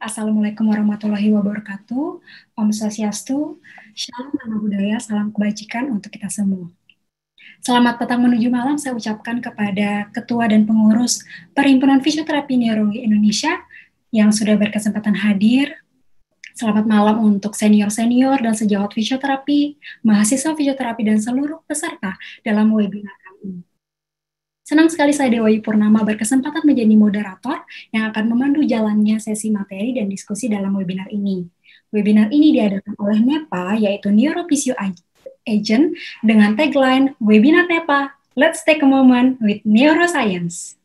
Assalamualaikum warahmatullahi wabarakatuh. Om Swastiastu, Shalom Nama Budaya, salam kebajikan untuk kita semua. Selamat petang menuju malam saya ucapkan kepada Ketua dan Pengurus Perhimpunan Fisioterapi Neurologi Indonesia yang sudah berkesempatan hadir. Selamat malam untuk senior-senior dan sejawat fisioterapi, mahasiswa fisioterapi, dan seluruh peserta dalam webinar kali ini. Senang sekali saya Dewi Purnama berkesempatan menjadi moderator yang akan memandu jalannya sesi materi dan diskusi dalam webinar ini. Webinar ini diadakan oleh NEPA, yaitu Neurophysio Agent, dengan tagline Webinar NEPA, Let's Take a Moment with Neuroscience.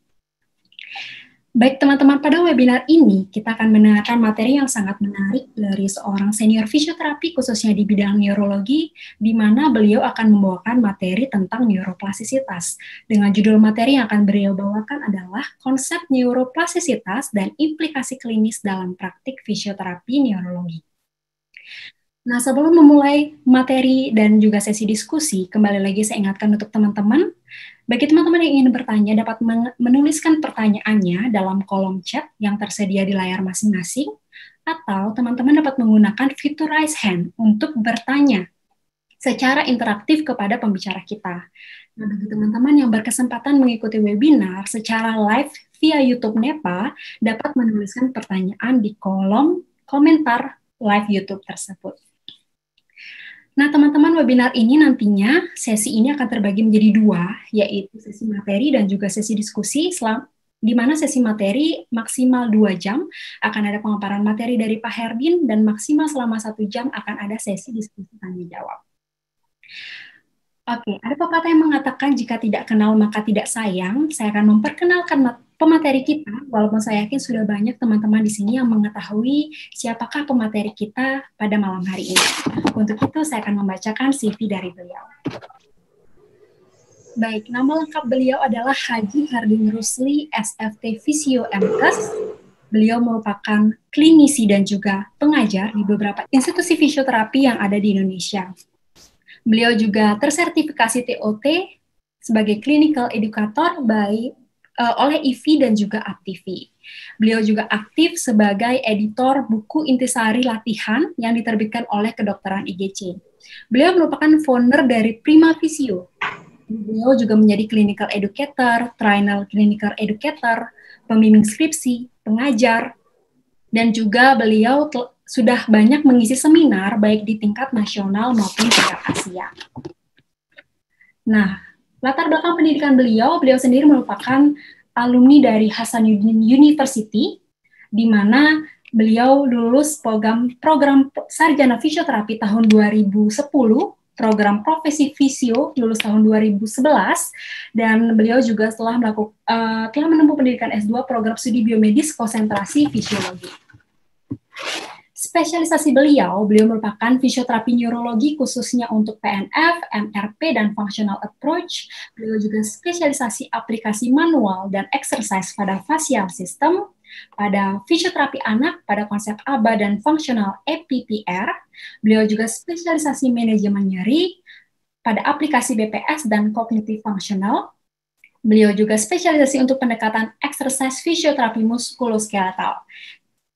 Baik teman-teman, pada webinar ini kita akan mendengarkan materi yang sangat menarik dari seorang senior fisioterapi khususnya di bidang neurologi, di mana beliau akan membawakan materi tentang neuroplastisitas. Dengan judul materi yang akan beliau bawakan adalah konsep neuroplastisitas dan implikasi klinis dalam praktik fisioterapi neurologi. Nah, sebelum memulai materi dan juga sesi diskusi, kembali lagi saya ingatkan untuk teman-teman, bagi teman-teman yang ingin bertanya dapat menuliskan pertanyaannya dalam kolom chat yang tersedia di layar masing-masing, atau teman-teman dapat menggunakan fitur raise hand untuk bertanya secara interaktif kepada pembicara kita. Nah, bagi teman-teman yang berkesempatan mengikuti webinar secara live via YouTube NEPA, dapat menuliskan pertanyaan di kolom komentar live YouTube tersebut. Nah, teman-teman, webinar ini nantinya sesi ini akan terbagi menjadi dua, yaitu sesi materi dan juga sesi diskusi, di mana sesi materi maksimal 2 jam akan ada pemaparan materi dari Pak Herdin dan maksimal selama 1 jam akan ada sesi diskusi tanya jawab. Oke, ada pepatah yang mengatakan jika tidak kenal maka tidak sayang. Saya akan memperkenalkan pemateri kita, walaupun saya yakin sudah banyak teman-teman di sini yang mengetahui siapakah pemateri kita pada malam hari ini. Untuk itu saya akan membacakan CV dari beliau. Baik, nama lengkap beliau adalah Haji Herdin Rusli, SFT Fisio MKes. Beliau merupakan klinisi dan juga pengajar di beberapa institusi fisioterapi yang ada di Indonesia. Beliau juga tersertifikasi TOT sebagai clinical educator oleh IFI dan juga APTIVI. Beliau juga aktif sebagai editor buku intisari latihan yang diterbitkan oleh kedokteran IGC. Beliau merupakan founder dari Prima Fisio. Beliau juga menjadi clinical educator, trainer clinical educator, pembimbing skripsi, pengajar, dan juga beliau sudah banyak mengisi seminar baik di tingkat nasional maupun tingkat Asia. Nah, latar belakang pendidikan beliau sendiri merupakan alumni dari Hasanuddin University, di mana beliau lulus program sarjana fisioterapi tahun 2010, program profesi fisio lulus tahun 2011, dan beliau juga telah menempuh pendidikan S2 program studi biomedis konsentrasi fisiologi. Spesialisasi beliau merupakan fisioterapi neurologi khususnya untuk PNF, MRP, dan functional approach. Beliau juga spesialisasi aplikasi manual dan exercise pada facial system, pada fisioterapi anak, pada konsep ABA dan functional EPPR. Beliau juga spesialisasi manajemen nyeri pada aplikasi BPS dan cognitive functional. Beliau juga spesialisasi untuk pendekatan exercise fisioterapi muskuloskeletal.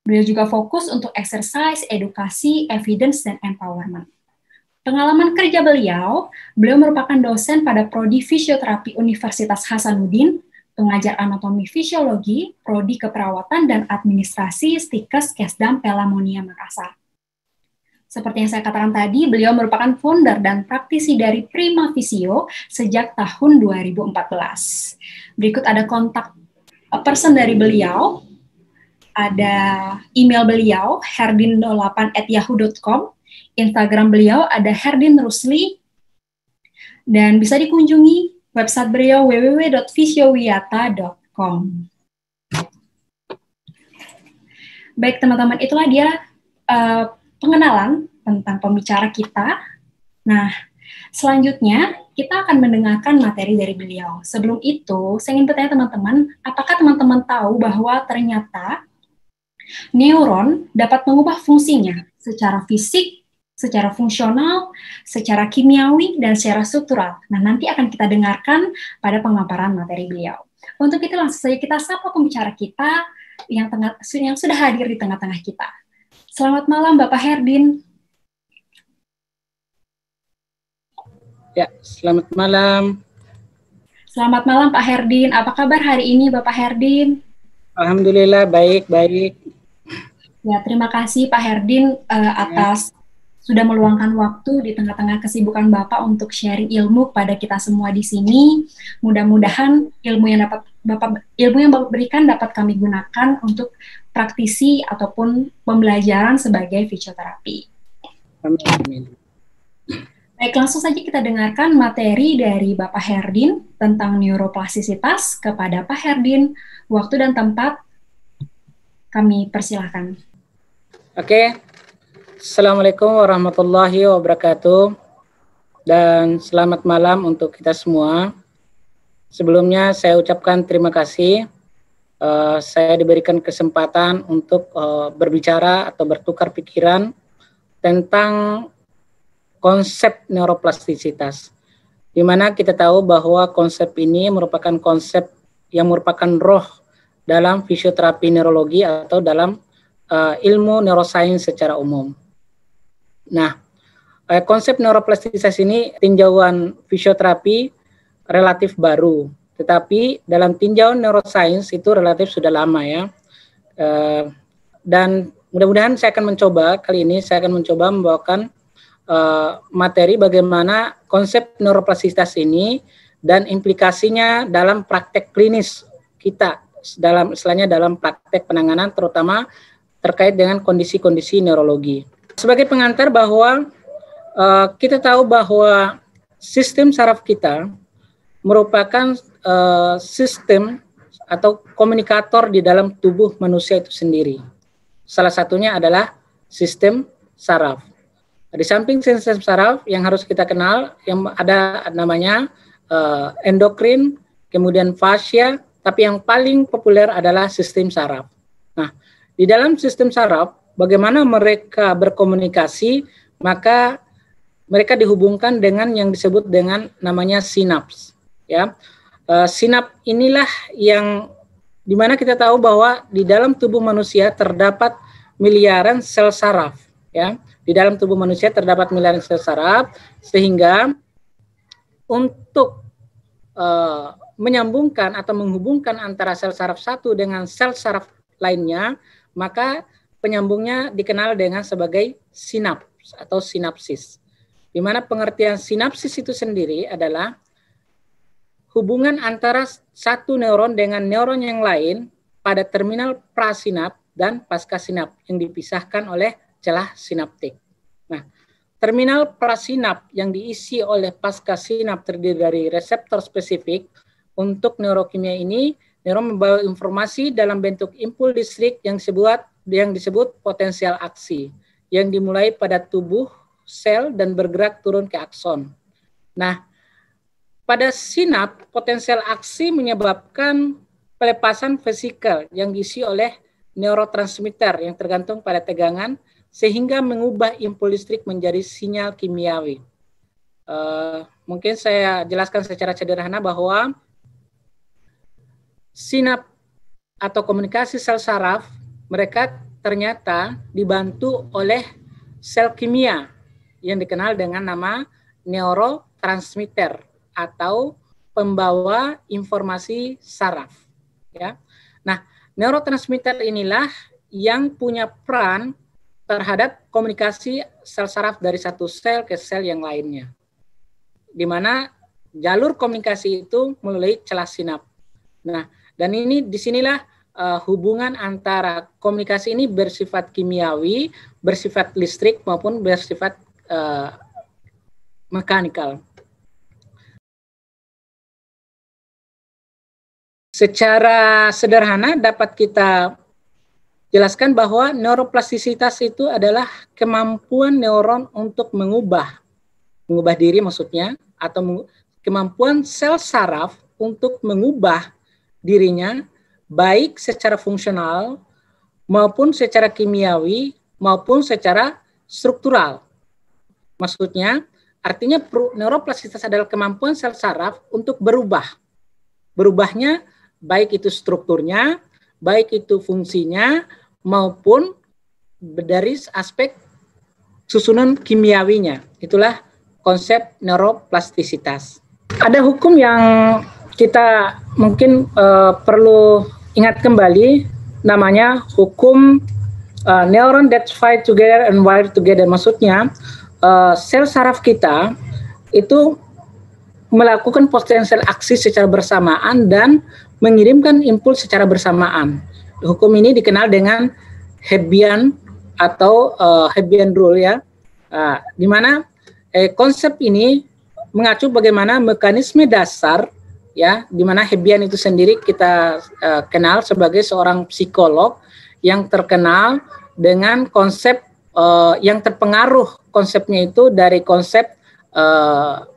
Beliau juga fokus untuk exercise, edukasi, evidence, dan empowerment. Pengalaman kerja beliau merupakan dosen pada Prodi Fisioterapi Universitas Hasanuddin, pengajar anatomi fisiologi, Prodi Keperawatan dan Administrasi Stikes Kesdam Pelamonia Makassar. Seperti yang saya katakan tadi, beliau merupakan founder dan praktisi dari Prima Fisio sejak tahun 2014. Berikut ada kontak person dari beliau. Ada email beliau, herdin08@yahoo.com, Instagram beliau ada Herdin Rusli, dan bisa dikunjungi website beliau www.fisiowiyata.com. Baik teman-teman, itulah dia pengenalan tentang pembicara kita. Nah, selanjutnya kita akan mendengarkan materi dari beliau. Sebelum itu, saya ingin bertanya teman-teman, apakah teman-teman tahu bahwa ternyata neuron dapat mengubah fungsinya secara fisik, secara fungsional, secara kimiawi, dan secara struktural. Nah, nanti akan kita dengarkan pada pemaparan materi beliau. Untuk itu langsung saja kita sapa pembicara kita, yang sudah hadir di tengah-tengah kita. Selamat malam Bapak Herdin. Ya, selamat malam. Selamat malam Pak Herdin. Apa kabar hari ini Bapak Herdin? Alhamdulillah baik. Ya, terima kasih Pak Herdin atas sudah meluangkan waktu di tengah-tengah kesibukan Bapak untuk sharing ilmu kepada kita semua di sini. Mudah-mudahan ilmu yang Bapak berikan dapat kami gunakan untuk praktisi ataupun pembelajaran sebagai fisioterapi. Amin. Baik, langsung saja kita dengarkan materi dari Bapak Herdin tentang neuroplastisitas. Kepada Pak Herdin, waktu dan tempat kami persilahkan. Oke. Assalamualaikum warahmatullahi wabarakatuh. Dan selamat malam untuk kita semua. Sebelumnya saya ucapkan terima kasih. Saya diberikan kesempatan untuk berbicara atau bertukar pikiran tentang konsep neuroplastisitas, di mana kita tahu bahwa konsep ini merupakan konsep yang merupakan roh dalam fisioterapi neurologi atau dalam ilmu neuroscience secara umum. Nah, konsep neuroplastisitas ini tinjauan fisioterapi relatif baru, tetapi dalam tinjauan neuroscience itu relatif sudah lama ya. Dan mudah-mudahan saya akan mencoba membawakan materi bagaimana konsep neuroplastisitas ini dan implikasinya dalam praktek klinis kita, dalam praktek penanganan terutama terkait dengan kondisi-kondisi neurologi. Sebagai pengantar bahwa kita tahu bahwa sistem saraf kita merupakan sistem atau komunikator di dalam tubuh manusia itu sendiri. Salah satunya adalah sistem saraf. Di samping sistem saraf yang harus kita kenal, yang ada namanya endokrin, kemudian fascia, tapi yang paling populer adalah sistem saraf. Nah, di dalam sistem saraf, bagaimana mereka berkomunikasi, maka mereka dihubungkan dengan yang disebut dengan namanya sinaps. Ya, sinaps inilah yang dimana kita tahu bahwa di dalam tubuh manusia terdapat miliaran sel saraf. Ya, di dalam tubuh manusia terdapat miliaran sel saraf, sehingga untuk menyambungkan atau menghubungkan antara sel saraf satu dengan sel saraf lainnya, maka penyambungnya dikenal dengan sebagai sinaps atau sinapsis. Di mana pengertian sinapsis itu sendiri adalah hubungan antara satu neuron dengan neuron yang lain pada terminal prasinap dan paskasinap yang dipisahkan oleh celah sinaptik. Nah, terminal prasinap yang diisi oleh paskasinap terdiri dari reseptor spesifik. Untuk neurokimia ini, neuron membawa informasi dalam bentuk impul listrik yang disebut potensial aksi, yang dimulai pada tubuh sel dan bergerak turun ke akson. Nah, pada sinap, potensial aksi menyebabkan pelepasan vesikal yang diisi oleh neurotransmitter yang tergantung pada tegangan, sehingga mengubah impul listrik menjadi sinyal kimiawi. Mungkin saya jelaskan secara sederhana bahwa sinap atau komunikasi sel saraf, mereka ternyata dibantu oleh sel kimia yang dikenal dengan nama neurotransmitter atau pembawa informasi saraf. Ya. Nah, neurotransmitter inilah yang punya peran terhadap komunikasi sel saraf dari satu sel ke sel yang lainnya, di mana jalur komunikasi itu melalui celah sinap. Nah, dan ini disinilah hubungan antara komunikasi ini bersifat kimiawi, bersifat listrik maupun bersifat mekanikal. Secara sederhana dapat kita jelaskan bahwa neuroplastisitas itu adalah kemampuan neuron untuk mengubah diri maksudnya, atau kemampuan sel saraf untuk mengubah dirinya baik secara fungsional maupun secara kimiawi maupun secara struktural. Maksudnya, artinya neuroplastisitas adalah kemampuan sel saraf untuk berubah. Berubahnya baik itu strukturnya, baik itu fungsinya maupun dari aspek susunan kimiawinya. Itulah konsep neuroplastisitas. Ada hukum yang kita mungkin perlu ingat kembali, namanya hukum neuron that fight together and wire together. Maksudnya sel saraf kita itu melakukan potensial aksi secara bersamaan dan mengirimkan impuls secara bersamaan. Hukum ini dikenal dengan Hebbian atau Hebbian rule, ya, di mana konsep ini mengacu bagaimana mekanisme dasar, ya, di mana Hebbian itu sendiri kita kenal sebagai seorang psikolog yang terkenal dengan konsep yang terpengaruh konsepnya itu dari konsep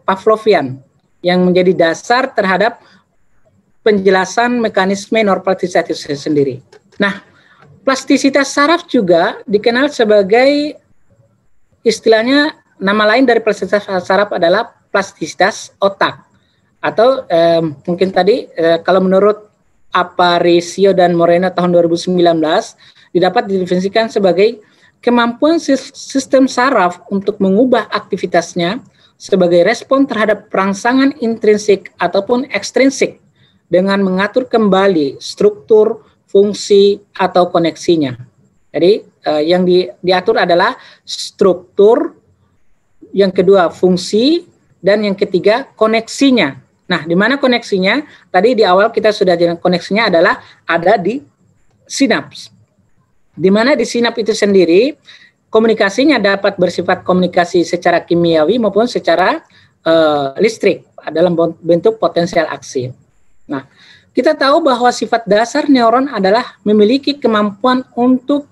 Pavlovian yang menjadi dasar terhadap penjelasan mekanisme neuroplastisitatis sendiri. Nah, plastisitas saraf juga dikenal sebagai, istilahnya nama lain dari plastisitas saraf adalah plastisitas otak. Atau mungkin tadi kalau menurut Aparicio dan Moreno tahun 2019 didapat didefinisikan sebagai kemampuan sistem saraf untuk mengubah aktivitasnya sebagai respon terhadap perangsangan intrinsik ataupun ekstrinsik dengan mengatur kembali struktur, fungsi, atau koneksinya. Jadi yang diatur adalah struktur, yang kedua fungsi, dan yang ketiga koneksinya. Nah, di mana koneksinya? Tadi di awal kita sudah jelaskan, koneksinya adalah ada di sinaps. Di mana di sinaps itu sendiri komunikasinya dapat bersifat komunikasi secara kimiawi maupun secara listrik dalam bentuk potensial aksi. Nah, kita tahu bahwa sifat dasar neuron adalah memiliki kemampuan untuk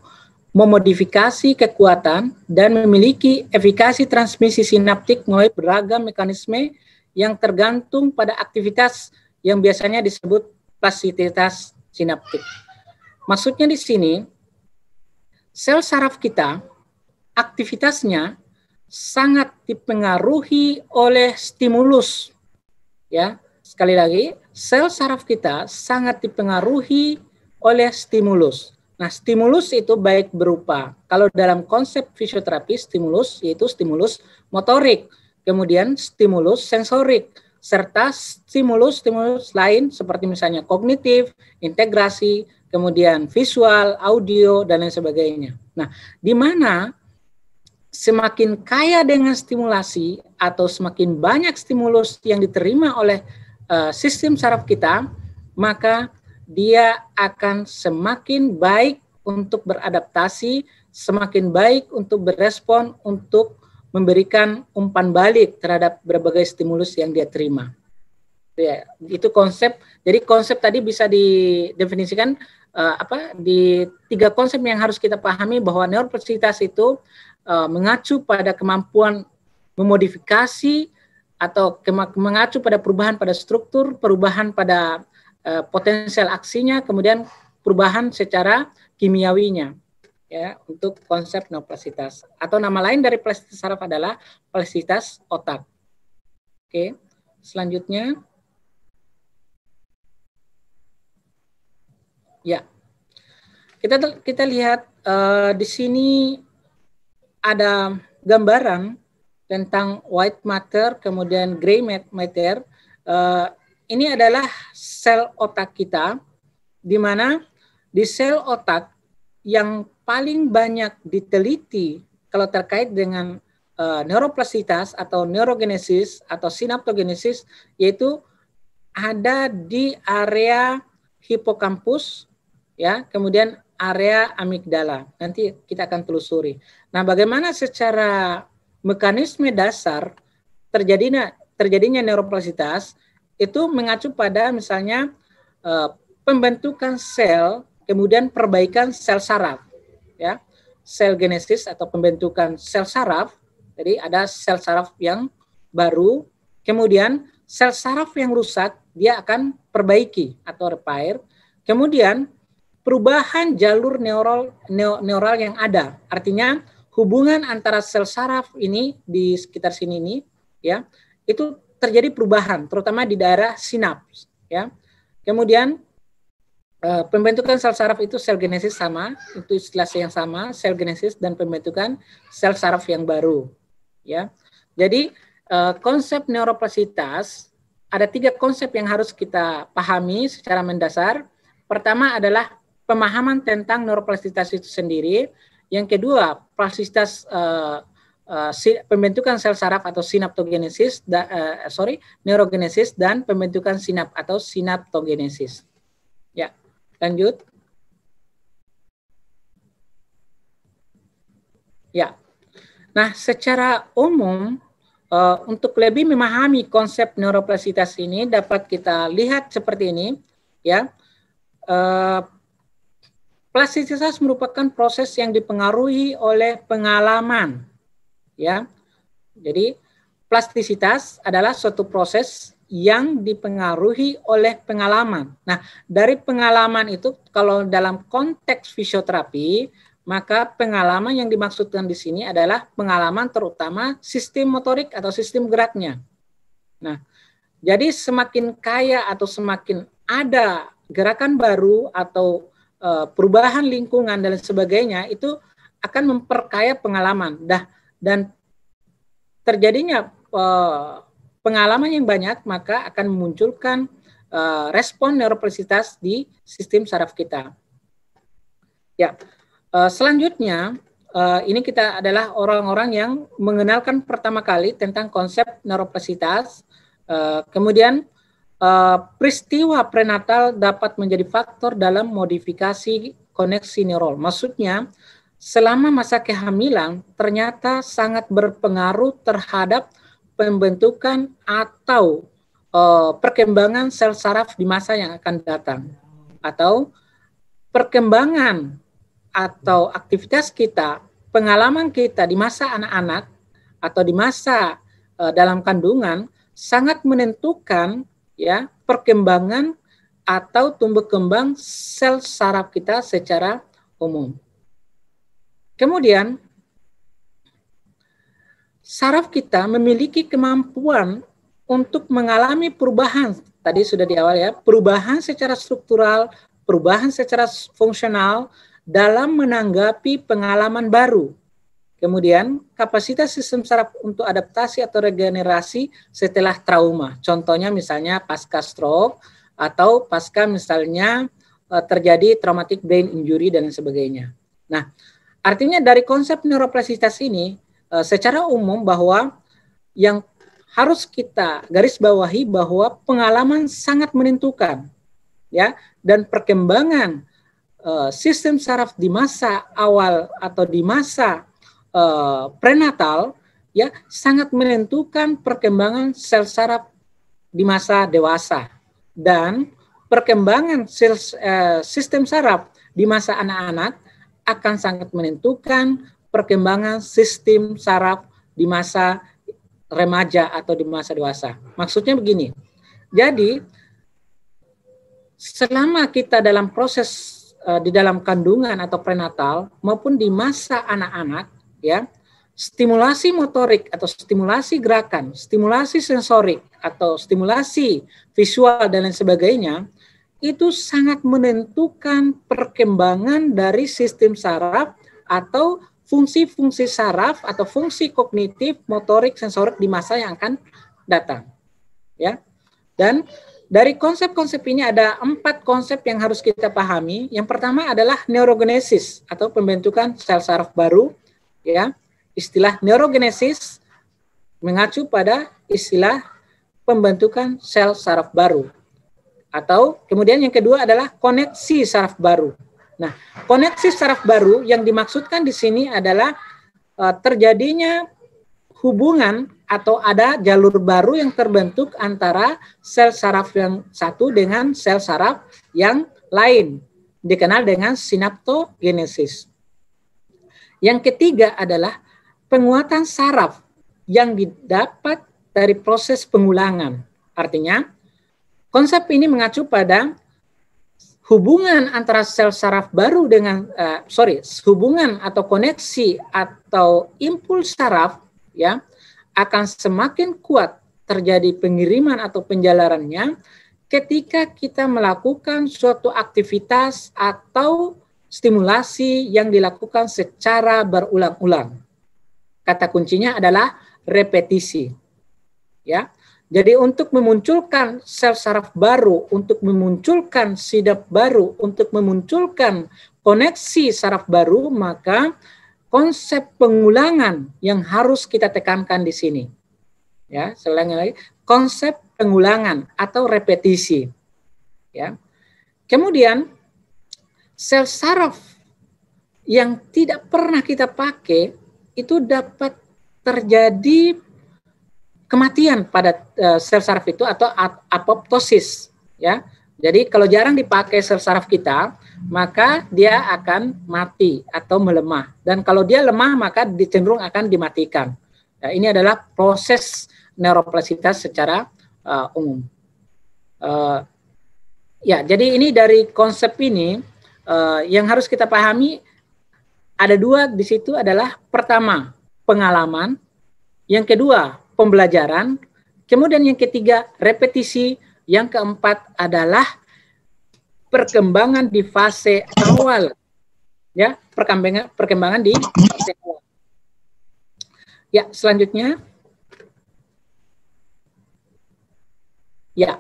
memodifikasi kekuatan dan memiliki efikasi transmisi sinaptik melalui beragam mekanisme yang tergantung pada aktivitas yang biasanya disebut plastisitas sinaptik. Maksudnya di sini, sel saraf kita aktivitasnya sangat dipengaruhi oleh stimulus. Ya, sekali lagi, sel saraf kita sangat dipengaruhi oleh stimulus. Nah, stimulus itu baik berupa, kalau dalam konsep fisioterapi, stimulus yaitu stimulus motorik, kemudian stimulus sensorik, serta stimulus lain seperti misalnya kognitif, integrasi, kemudian visual, audio, dan lain sebagainya. Nah, di mana semakin kaya dengan stimulasi atau semakin banyak stimulus yang diterima oleh sistem saraf kita, maka dia akan semakin baik untuk beradaptasi, semakin baik untuk berespon, untuk memberikan umpan balik terhadap berbagai stimulus yang dia terima. Ya, itu konsep. Jadi konsep tadi bisa didefinisikan di 3 konsep yang harus kita pahami, bahwa neuroplastisitas itu mengacu pada kemampuan memodifikasi atau mengacu pada perubahan pada struktur, perubahan pada potensial aksinya, kemudian perubahan secara kimiawinya, ya, untuk konsep neuroplastisitas. Atau nama lain dari plastisitas saraf adalah plastisitas otak. Oke, selanjutnya, ya, kita lihat di sini ada gambaran tentang white matter, kemudian gray matter. Ini adalah sel otak kita, di mana di sel otak yang paling banyak diteliti kalau terkait dengan neuroplastisitas atau neurogenesis atau sinaptogenesis, yaitu ada di area hipokampus, ya, kemudian area amigdala. Nanti kita akan telusuri. Nah, bagaimana secara mekanisme dasar terjadinya neuroplastisitas itu mengacu pada misalnya pembentukan sel, kemudian perbaikan sel saraf, ya, sel genesis atau pembentukan sel saraf. Jadi ada sel saraf yang baru, kemudian sel saraf yang rusak dia akan perbaiki atau repair, kemudian perubahan jalur neural yang ada, artinya hubungan antara sel saraf ini di sekitar sini ini, ya, itu terjadi perubahan, terutama di daerah sinaps, ya. Kemudian pembentukan sel saraf itu sel genesis sama, itu istilah yang sama, sel genesis dan pembentukan sel saraf yang baru. Ya, jadi konsep neuroplastisitas ada 3 konsep yang harus kita pahami secara mendasar. Pertama adalah pemahaman tentang neuroplastisitas itu sendiri. Yang kedua, plastisitas pembentukan sel saraf atau sinaptogenesis, neurogenesis dan pembentukan sinap atau sinaptogenesis. Ya, lanjut. Ya. Nah, secara umum untuk lebih memahami konsep neuroplastisitas ini dapat kita lihat seperti ini, ya. Plastisitas merupakan proses yang dipengaruhi oleh pengalaman, ya. Jadi plastisitas adalah suatu proses yang dipengaruhi oleh pengalaman. Nah, dari pengalaman itu kalau dalam konteks fisioterapi, maka pengalaman yang dimaksudkan di sini adalah pengalaman terutama sistem motorik atau sistem geraknya. Nah, jadi semakin kaya atau semakin ada gerakan baru atau perubahan lingkungan dan sebagainya, itu akan memperkaya pengalaman. Dan terjadinya pengalaman yang banyak, maka akan memunculkan respon neuroplastisitas di sistem saraf kita. Ya, selanjutnya ini kita adalah orang-orang yang mengenalkan pertama kali tentang konsep neuroplastisitas. Kemudian peristiwa prenatal dapat menjadi faktor dalam modifikasi koneksi neural. Maksudnya, selama masa kehamilan ternyata sangat berpengaruh terhadap pembentukan atau perkembangan sel saraf di masa yang akan datang. Atau perkembangan atau aktivitas kita, pengalaman kita di masa anak-anak atau di masa dalam kandungan sangat menentukan ya perkembangan atau tumbuh kembang sel saraf kita secara umum. Kemudian saraf kita memiliki kemampuan untuk mengalami perubahan, tadi sudah di awal ya, perubahan secara struktural, perubahan secara fungsional dalam menanggapi pengalaman baru. Kemudian, kapasitas sistem saraf untuk adaptasi atau regenerasi setelah trauma. Contohnya misalnya pasca stroke atau pasca misalnya terjadi traumatic brain injury dan sebagainya. Nah, artinya dari konsep neuroplastisitas ini secara umum bahwa yang harus kita garis bawahi bahwa pengalaman sangat menentukan, ya, dan perkembangan sistem saraf di masa awal atau di masa prenatal ya sangat menentukan perkembangan sel saraf di masa dewasa, dan perkembangan sistem saraf di masa anak-anak akan sangat menentukan perkembangan sistem saraf di masa remaja atau di masa dewasa. Maksudnya begini, jadi selama kita dalam proses di dalam kandungan atau prenatal maupun di masa anak-anak, ya, stimulasi motorik atau stimulasi gerakan, stimulasi sensorik atau stimulasi visual dan lain sebagainya itu sangat menentukan perkembangan dari sistem saraf atau fungsi-fungsi saraf atau fungsi kognitif, motorik, sensorik di masa yang akan datang. Ya. Dan dari konsep-konsep ini ada 4 konsep yang harus kita pahami. Yang pertama adalah neurogenesis atau pembentukan sel saraf baru. Ya, istilah neurogenesis mengacu pada istilah pembentukan sel saraf baru. Atau kemudian yang kedua adalah koneksi saraf baru. Nah, koneksi saraf baru yang dimaksudkan di sini adalah terjadinya hubungan atau ada jalur baru yang terbentuk antara sel saraf yang satu dengan sel saraf yang lain, dikenal dengan sinaptogenesis. Yang ketiga adalah penguatan saraf yang didapat dari proses pengulangan. Artinya, konsep ini mengacu pada hubungan antara sel saraf baru dengan, hubungan atau koneksi atau impuls saraf, ya, akan semakin kuat terjadi pengiriman atau penjalarannya ketika kita melakukan suatu aktivitas atau stimulasi yang dilakukan secara berulang-ulang. Kata kuncinya adalah repetisi. Ya. Jadi untuk memunculkan sel saraf baru, untuk memunculkan sinap baru, untuk memunculkan koneksi saraf baru, maka konsep pengulangan yang harus kita tekankan di sini. Ya, selain lagi konsep pengulangan atau repetisi. Ya. Kemudian sel saraf yang tidak pernah kita pakai itu dapat terjadi kematian pada sel saraf itu atau apoptosis, ya. Jadi kalau jarang dipakai sel saraf kita, maka dia akan mati atau melemah. Dan kalau dia lemah, maka cenderung akan dimatikan. Nah, ini adalah proses neuroplastisitas secara umum. Ya, jadi ini dari konsep ini yang harus kita pahami ada dua di situ adalah pertama pengalaman, yang kedua pembelajaran, kemudian yang ketiga repetisi, yang keempat adalah perkembangan di fase awal, ya, perkembangan di fase awal. Ya, selanjutnya, ya,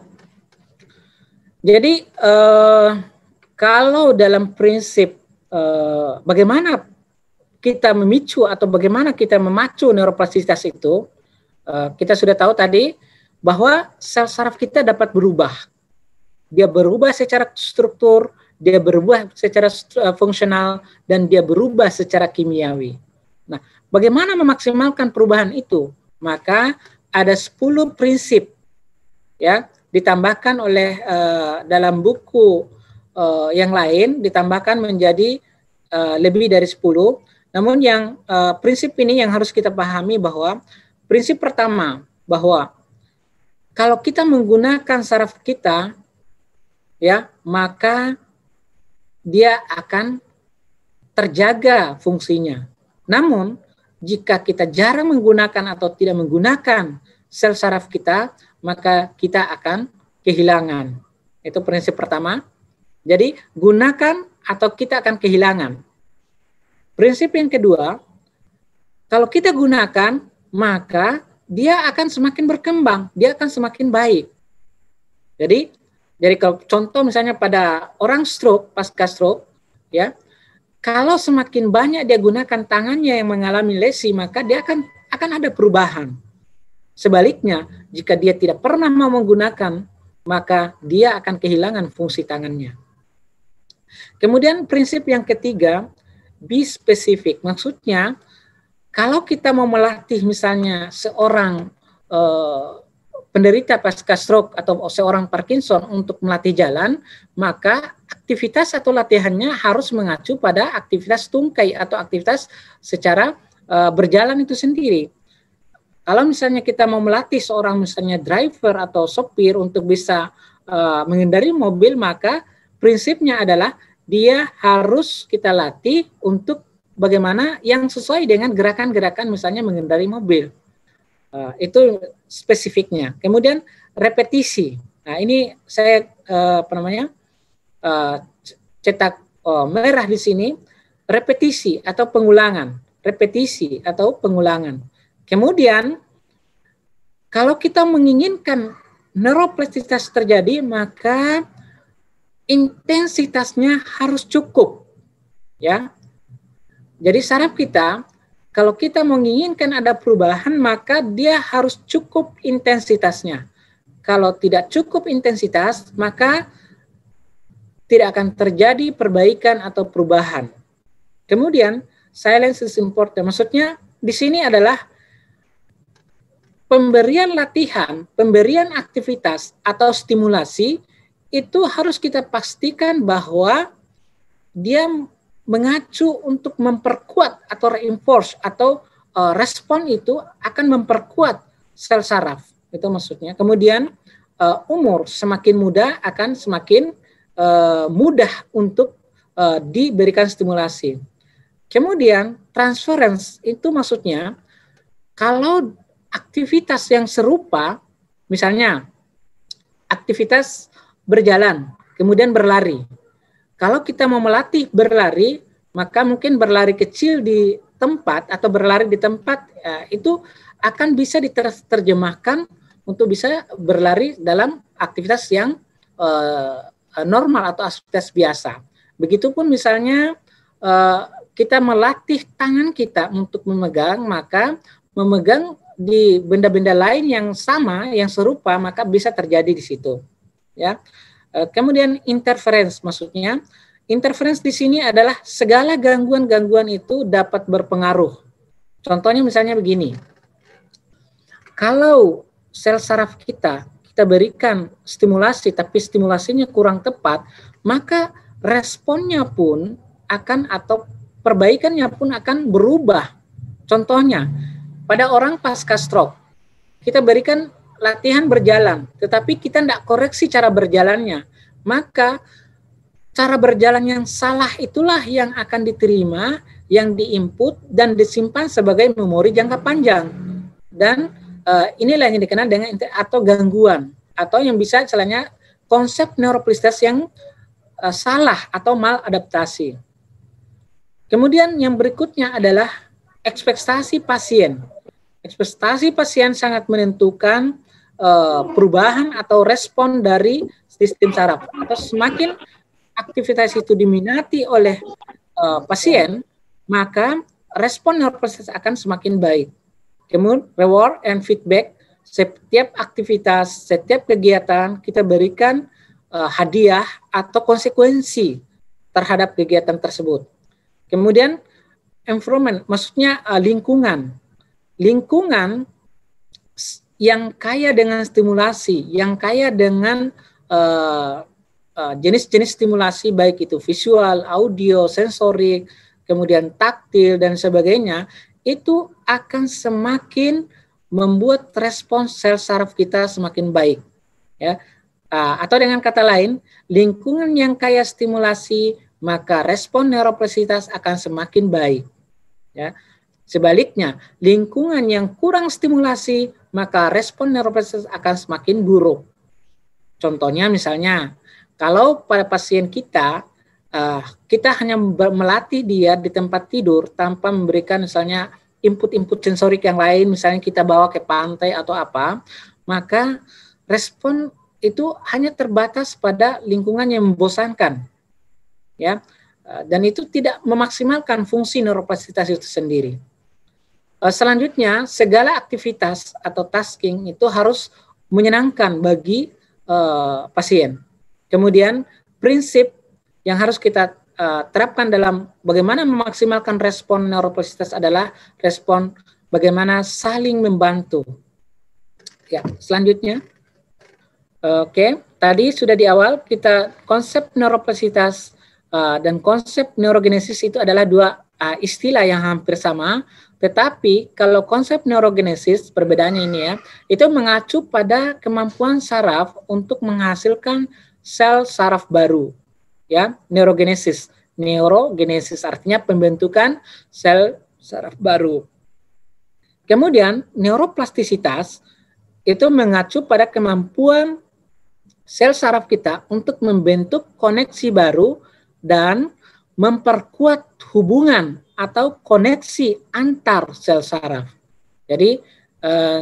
jadi kalau dalam prinsip bagaimana kita memicu atau bagaimana kita memacu neuroplastisitas itu, kita sudah tahu tadi bahwa sel saraf kita dapat berubah. Dia berubah secara struktur, dia berubah secara fungsional, dan dia berubah secara kimiawi. Nah, bagaimana memaksimalkan perubahan itu? Maka ada 10 prinsip, ya, ditambahkan oleh dalam buku yang lain, ditambahkan menjadi lebih dari 10. Namun yang prinsip ini yang harus kita pahami bahwa prinsip pertama, bahwa kalau kita menggunakan saraf kita, ya, maka dia akan terjaga fungsinya. Namun, jika kita jarang menggunakan atau tidak menggunakan sel saraf kita, maka kita akan kehilangan. Itu prinsip pertama. Jadi, gunakan atau kita akan kehilangan. Prinsip yang kedua, kalau kita gunakan, maka dia akan semakin berkembang, dia akan semakin baik. Jadi kalau contoh misalnya pada orang stroke, pasca stroke, ya, kalau semakin banyak dia gunakan tangannya yang mengalami lesi, maka dia akan ada perubahan. Sebaliknya, jika dia tidak pernah mau menggunakan, maka dia akan kehilangan fungsi tangannya. Kemudian prinsip yang ketiga, be specific. Maksudnya, kalau kita mau melatih misalnya seorang penderita pasca stroke atau seorang Parkinson untuk melatih jalan, maka aktivitas atau latihannya harus mengacu pada aktivitas tungkai atau aktivitas secara berjalan itu sendiri. Kalau misalnya kita mau melatih seorang misalnya driver atau sopir untuk bisa mengendari mobil, maka prinsipnya adalah dia harus kita latih untuk bagaimana yang sesuai dengan gerakan-gerakan misalnya mengendari mobil. Itu spesifiknya. Kemudian repetisi. Nah, ini saya cetak merah di sini, repetisi atau pengulangan. Repetisi atau pengulangan. Kemudian kalau kita menginginkan neuroplastisitas terjadi, maka intensitasnya harus cukup. Ya. Jadi saraf kita, kalau kita menginginkan ada perubahan, maka dia harus cukup intensitasnya. Kalau tidak cukup intensitas, maka tidak akan terjadi perbaikan atau perubahan. Kemudian, silence is important. Maksudnya, di sini adalah pemberian latihan, pemberian aktivitas atau stimulasi, itu harus kita pastikan bahwa dia mengacu untuk memperkuat atau reinforce atau respon itu akan memperkuat sel saraf. Itu maksudnya. Kemudian umur semakin muda akan semakin mudah untuk diberikan stimulasi. Kemudian transference itu maksudnya kalau aktivitas yang serupa, misalnya aktivitas berjalan, kemudian berlari. Kalau kita mau melatih berlari, maka mungkin berlari kecil di tempat atau berlari di tempat itu akan bisa diterjemahkan untuk bisa berlari dalam aktivitas yang normal atau aktivitas biasa. Begitupun misalnya kita melatih tangan kita untuk memegang, maka memegang di benda-benda lain yang sama, yang serupa, maka bisa terjadi di situ. Ya. Kemudian interference, maksudnya interference di sini adalah segala gangguan-gangguan itu dapat berpengaruh. Contohnya misalnya begini, kalau sel saraf kita berikan stimulasi, tapi stimulasinya kurang tepat, maka responnya pun akan atau perbaikannya pun akan berubah. Contohnya, pada orang pasca stroke, kita berikan latihan berjalan, tetapi kita tidak koreksi cara berjalannya, maka cara berjalan yang salah itulah yang akan diterima, yang diinput dan disimpan sebagai memori jangka panjang. Dan inilah yang dikenal dengan atau gangguan, atau yang bisa istilahnya konsep neuroplastisitas yang salah atau maladaptasi. Kemudian yang berikutnya adalah ekspektasi pasien. Ekspektasi pasien sangat menentukan perubahan atau respon dari sistem saraf. Atau semakin aktivitas itu diminati oleh pasien, maka respon neuroplastisitas akan semakin baik. Kemudian reward and feedback, setiap aktivitas, setiap kegiatan kita berikan hadiah atau konsekuensi terhadap kegiatan tersebut. Kemudian environment, maksudnya lingkungan. Lingkungan yang kaya dengan stimulasi, yang kaya dengan jenis-jenis stimulasi, baik itu visual, audio, sensorik, kemudian taktil, dan sebagainya, itu akan semakin membuat respons sel saraf kita semakin baik. Ya. Atau dengan kata lain, lingkungan yang kaya stimulasi, maka respon neuroplastisitas akan semakin baik. Ya. Sebaliknya, lingkungan yang kurang stimulasi, maka respon neuroplastisitas akan semakin buruk. Contohnya misalnya, kalau pada pasien kita hanya melatih dia di tempat tidur tanpa memberikan misalnya input-input sensorik yang lain, misalnya kita bawa ke pantai atau apa, maka respon itu hanya terbatas pada lingkungan yang membosankan. Ya. Dan itu tidak memaksimalkan fungsi neuroplastisitas itu sendiri. Selanjutnya, segala aktivitas atau tasking itu harus menyenangkan bagi pasien. Kemudian, prinsip yang harus kita terapkan dalam bagaimana memaksimalkan respon neuroplastisitas adalah respon bagaimana saling membantu. Ya, selanjutnya. Oke, tadi sudah di awal kita konsep neuroplastisitas dan konsep neurogenesis itu adalah dua istilah yang hampir sama. Tetapi kalau konsep neurogenesis, perbedaannya ini ya, itu mengacu pada kemampuan saraf untuk menghasilkan sel saraf baru. Ya, neurogenesis. Neurogenesis artinya pembentukan sel saraf baru. Kemudian neuroplastisitas itu mengacu pada kemampuan sel saraf kita untuk membentuk koneksi baru dan memperkuat hubungan atau koneksi antar sel saraf. Jadi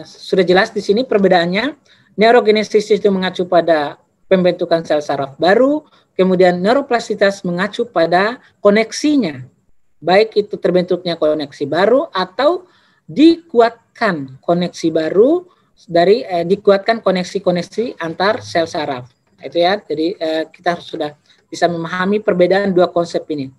sudah jelas di sini perbedaannya. Neurogenesis itu mengacu pada pembentukan sel saraf baru, kemudian neuroplastisitas mengacu pada koneksinya, baik itu terbentuknya koneksi baru atau dikuatkan koneksi baru dari dikuatkan koneksi-koneksi antar sel saraf. Itu ya. Jadi kita sudah bisa memahami perbedaan dua konsep ini.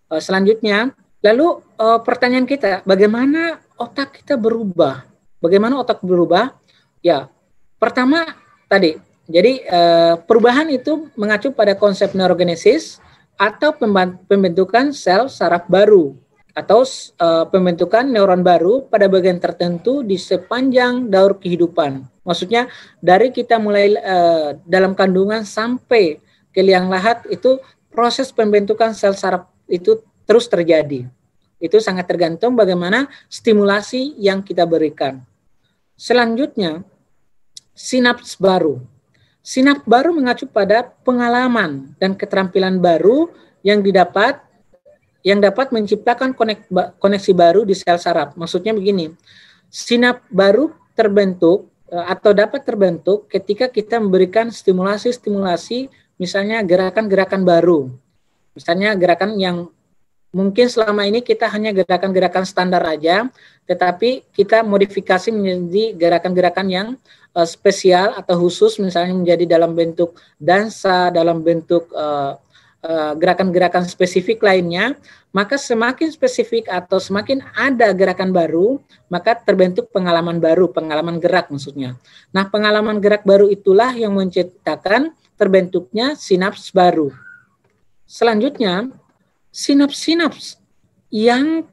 Selanjutnya, lalu pertanyaan kita, bagaimana otak kita berubah? Bagaimana otak berubah? Ya, pertama tadi, jadi perubahan itu mengacu pada konsep neurogenesis atau pembentukan sel saraf baru atau pembentukan neuron baru pada bagian tertentu di sepanjang daur kehidupan. Maksudnya dari kita mulai dalam kandungan sampai ke liang lahat itu proses pembentukan sel saraf itu terus terjadi. Itu sangat tergantung bagaimana stimulasi yang kita berikan. Selanjutnya, sinaps baru. Sinaps baru mengacu pada pengalaman dan keterampilan baru yang dapat menciptakan koneksi baru di sel saraf. Maksudnya begini, sinaps baru terbentuk atau dapat terbentuk ketika kita memberikan stimulasi-stimulasi, misalnya gerakan-gerakan baru. Misalnya gerakan yang mungkin selama ini kita hanya gerakan-gerakan standar aja, tetapi kita modifikasi menjadi gerakan-gerakan yang spesial atau khusus, misalnya menjadi dalam bentuk dansa, dalam bentuk gerakan-gerakan spesifik lainnya. Maka semakin spesifik atau semakin ada gerakan baru, maka terbentuk pengalaman baru, pengalaman gerak maksudnya. Nah, pengalaman gerak baru itulah yang menciptakan terbentuknya sinaps baru. Selanjutnya, sinaps-sinaps yang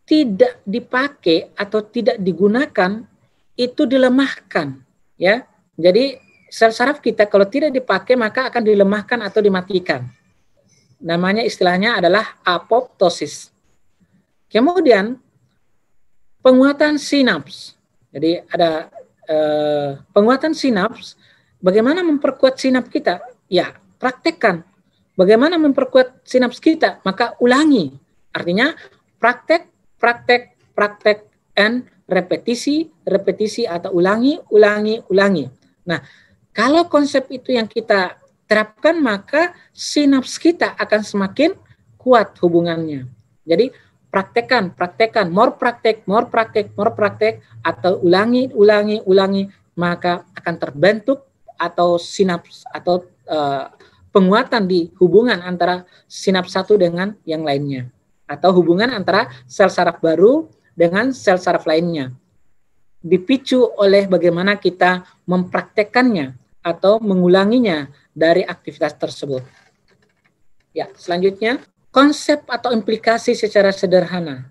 tidak dipakai atau tidak digunakan itu dilemahkan, ya. Jadi sel saraf kita kalau tidak dipakai maka akan dilemahkan atau dimatikan. Namanya istilahnya adalah apoptosis. Kemudian penguatan sinaps. Jadi ada penguatan sinaps. Bagaimana memperkuat sinaps kita? Ya, praktekkan. Bagaimana memperkuat sinaps kita? Maka ulangi. Artinya praktek, and repetisi atau ulangi. Nah, kalau konsep itu yang kita terapkan, maka sinaps kita akan semakin kuat hubungannya. Jadi praktekkan, more praktek, atau ulangi, maka akan terbentuk atau sinaps atau penguatan di hubungan antara sinaps satu dengan yang lainnya, atau hubungan antara sel saraf baru dengan sel saraf lainnya, dipicu oleh bagaimana kita mempraktekkannya atau mengulanginya dari aktivitas tersebut. Ya, selanjutnya konsep atau implikasi secara sederhana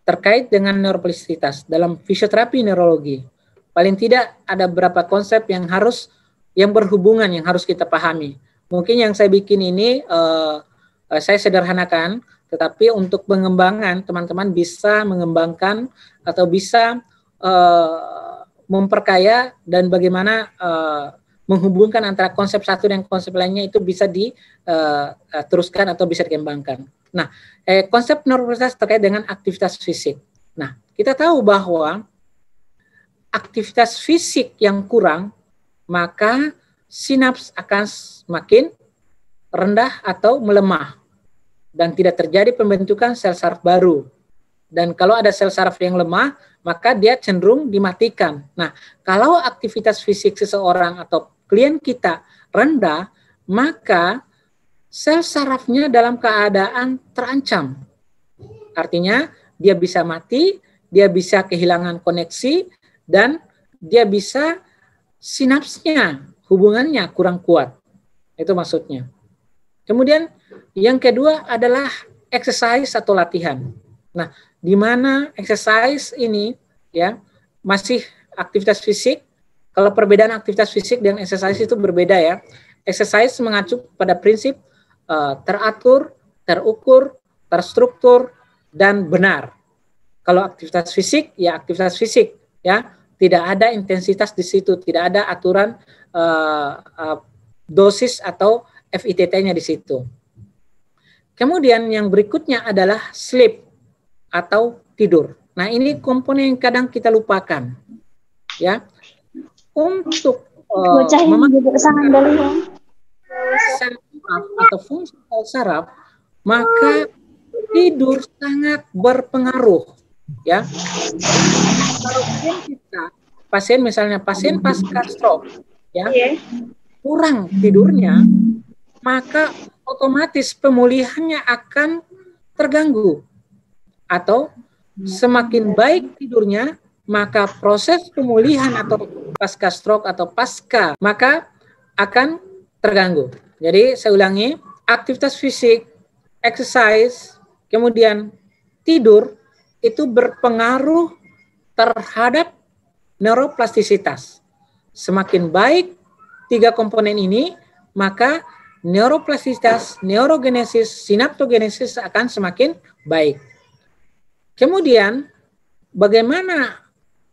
terkait dengan neuroplastisitas dalam fisioterapi neurologi. Paling tidak ada beberapa konsep yang berhubungan yang harus kita pahami. Mungkin yang saya bikin ini saya sederhanakan, tetapi untuk pengembangan teman-teman bisa mengembangkan atau bisa memperkaya dan bagaimana menghubungkan antara konsep satu dan konsep lainnya itu bisa diteruskan atau bisa dikembangkan. Nah, konsep neuroplastisitas terkait dengan aktivitas fisik. Nah, kita tahu bahwa aktivitas fisik yang kurang, maka sinaps akan semakin rendah atau melemah dan tidak terjadi pembentukan sel saraf baru. Dan kalau ada sel saraf yang lemah, maka dia cenderung dimatikan. Nah, kalau aktivitas fisik seseorang atau klien kita rendah, maka sel sarafnya dalam keadaan terancam. Artinya dia bisa mati, dia bisa kehilangan koneksi, dan dia bisa sinapsnya, hubungannya kurang kuat. Itu maksudnya. Kemudian yang kedua adalah exercise atau latihan. Nah, di mana exercise ini ya masih aktivitas fisik. Kalau perbedaan aktivitas fisik dan exercise itu berbeda ya. Exercise mengacu pada prinsip teratur, terukur, terstruktur, dan benar. Kalau aktivitas fisik ya aktivitas fisik ya, tidak ada intensitas di situ, tidak ada aturan dosis atau FITT-nya di situ. Kemudian yang berikutnya adalah sleep atau tidur. Nah, ini komponen yang kadang kita lupakan. Ya. Untuk memastikan sel saraf atau fungsi sel saraf, maka tidur sangat berpengaruh. Ya. Kalau pasien misalnya pasien pasca stroke, ya, kurang tidurnya, maka otomatis pemulihannya akan terganggu. Atau semakin baik tidurnya, maka proses pemulihan atau pasca stroke atau pasca maka akan terganggu. Jadi saya ulangi, aktivitas fisik, exercise, kemudian tidur itu berpengaruh terhadap neuroplastisitas. Semakin baik tiga komponen ini, maka neuroplastisitas, neurogenesis, sinaptogenesis akan semakin baik. Kemudian, bagaimana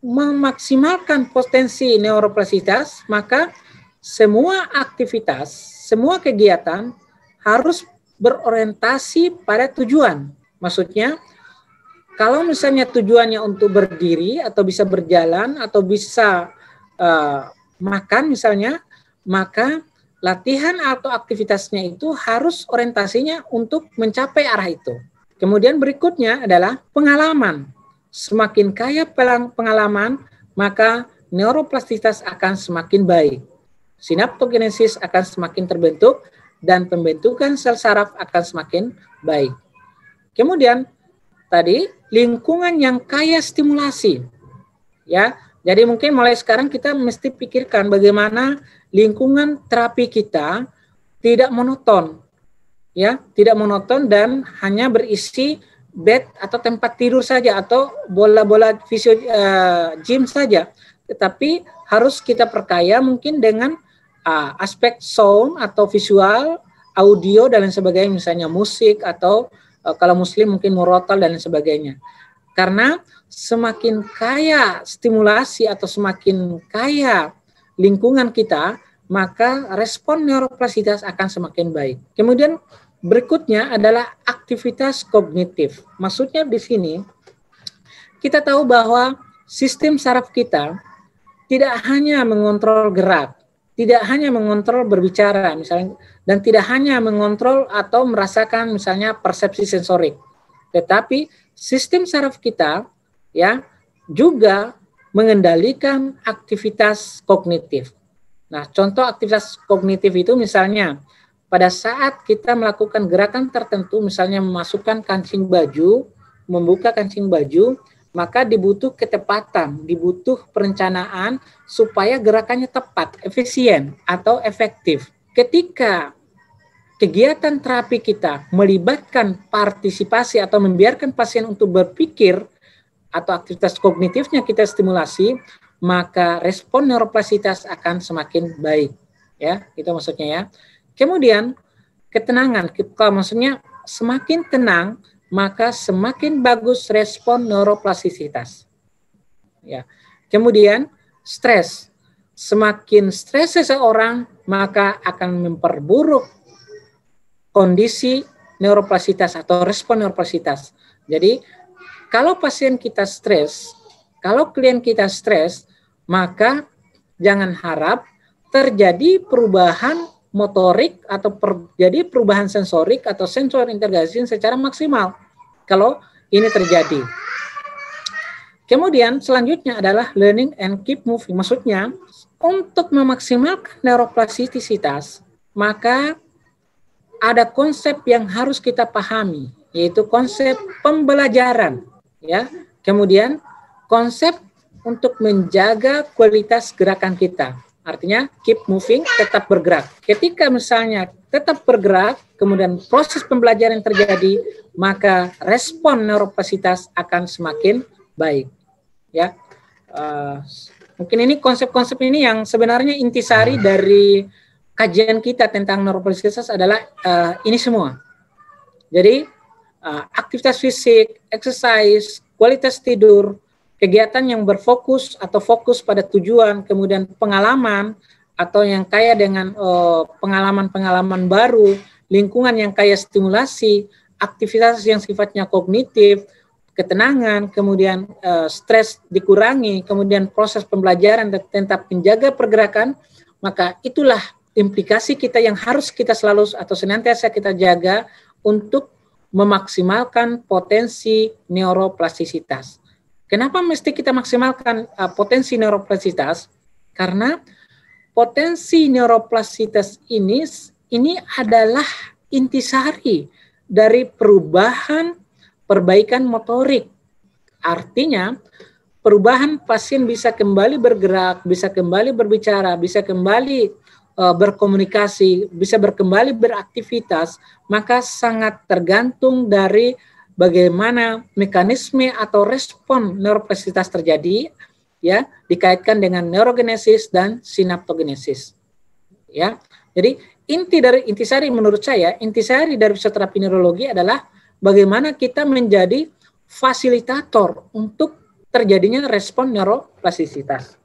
memaksimalkan potensi neuroplastisitas? Maka semua aktivitas, semua kegiatan harus berorientasi pada tujuan. Maksudnya, kalau misalnya tujuannya untuk berdiri atau bisa berjalan atau bisa makan misalnya, maka latihan atau aktivitasnya itu harus orientasinya untuk mencapai arah itu. Kemudian berikutnya adalah pengalaman. Semakin kaya pengalaman, maka neuroplastisitas akan semakin baik. Sinaptogenesis akan semakin terbentuk dan pembentukan sel saraf akan semakin baik. Kemudian tadi lingkungan yang kaya stimulasi. Ya, jadi mungkin mulai sekarang kita mesti pikirkan bagaimana lingkungan terapi kita tidak monoton. Ya, tidak monoton dan hanya berisi bed atau tempat tidur saja atau bola-bola gym saja. Tetapi harus kita perkaya mungkin dengan aspek sound atau visual, audio dan lain sebagainya, misalnya musik atau kalau muslim mungkin murotal dan lain sebagainya. Karena semakin kaya stimulasi atau semakin kaya lingkungan kita, maka respon neuroplastisitas akan semakin baik. Kemudian berikutnya adalah aktivitas kognitif. Maksudnya di sini kita tahu bahwa sistem saraf kita tidak hanya mengontrol gerak, tidak hanya mengontrol berbicara misalnya, dan tidak hanya mengontrol atau merasakan misalnya persepsi sensorik, tetapi sistem saraf kita ya juga mengendalikan aktivitas kognitif. Nah, contoh aktivitas kognitif itu misalnya pada saat kita melakukan gerakan tertentu, misalnya memasukkan kancing baju, membuka kancing baju, maka dibutuh ketepatan, dibutuh perencanaan supaya gerakannya tepat, efisien, atau efektif. Ketika kegiatan terapi kita melibatkan partisipasi atau membiarkan pasien untuk berpikir atau aktivitas kognitifnya kita stimulasi, maka respon neuroplastisitas akan semakin baik. Ya, itu maksudnya ya. Kemudian ketenangan, maksudnya semakin tenang, maka semakin bagus respon neuroplastisitas. Ya. Kemudian stres. Semakin stres seseorang, maka akan memperburuk kondisi neuroplastisitas atau respon neuroplastisitas. Jadi, kalau pasien kita stres, kalau klien kita stres, maka jangan harap terjadi perubahan motorik atau terjadi perubahan sensorik atau sensor integrasi secara maksimal kalau ini terjadi. Kemudian selanjutnya adalah learning and keep moving. Maksudnya untuk memaksimalkan neuroplastisitas, maka ada konsep yang harus kita pahami, yaitu konsep pembelajaran, ya. Kemudian konsep untuk menjaga kualitas gerakan kita. Artinya keep moving, tetap bergerak. Ketika misalnya tetap bergerak, kemudian proses pembelajaran yang terjadi, maka respon neuroplastisitas akan semakin baik. Ya, mungkin ini konsep-konsep ini yang sebenarnya intisari dari kajian kita tentang neuroplastisitas adalah ini semua. Jadi aktivitas fisik, exercise, kualitas tidur, kegiatan yang berfokus atau fokus pada tujuan, kemudian pengalaman atau yang kaya dengan pengalaman-pengalaman baru, lingkungan yang kaya stimulasi, aktivitas yang sifatnya kognitif, ketenangan, kemudian stres dikurangi, kemudian proses pembelajaran tetap menjaga pergerakan, maka itulah implikasi kita yang harus kita selalu atau senantiasa kita jaga untuk memaksimalkan potensi neuroplastisitas. Kenapa mesti kita maksimalkan potensi neuroplastisitas? Karena potensi neuroplastisitas ini adalah intisari dari perubahan perbaikan motorik. Artinya, perubahan pasien bisa kembali bergerak, bisa kembali berbicara, bisa kembali berkomunikasi, bisa kembali beraktivitas, maka sangat tergantung dari bagaimana mekanisme atau respon neuroplastisitas terjadi, ya, dikaitkan dengan neurogenesis dan sinaptogenesis. Ya. Jadi intisari menurut saya, intisari dari fisioterapi neurologi adalah bagaimana kita menjadi fasilitator untuk terjadinya respon neuroplastisitas.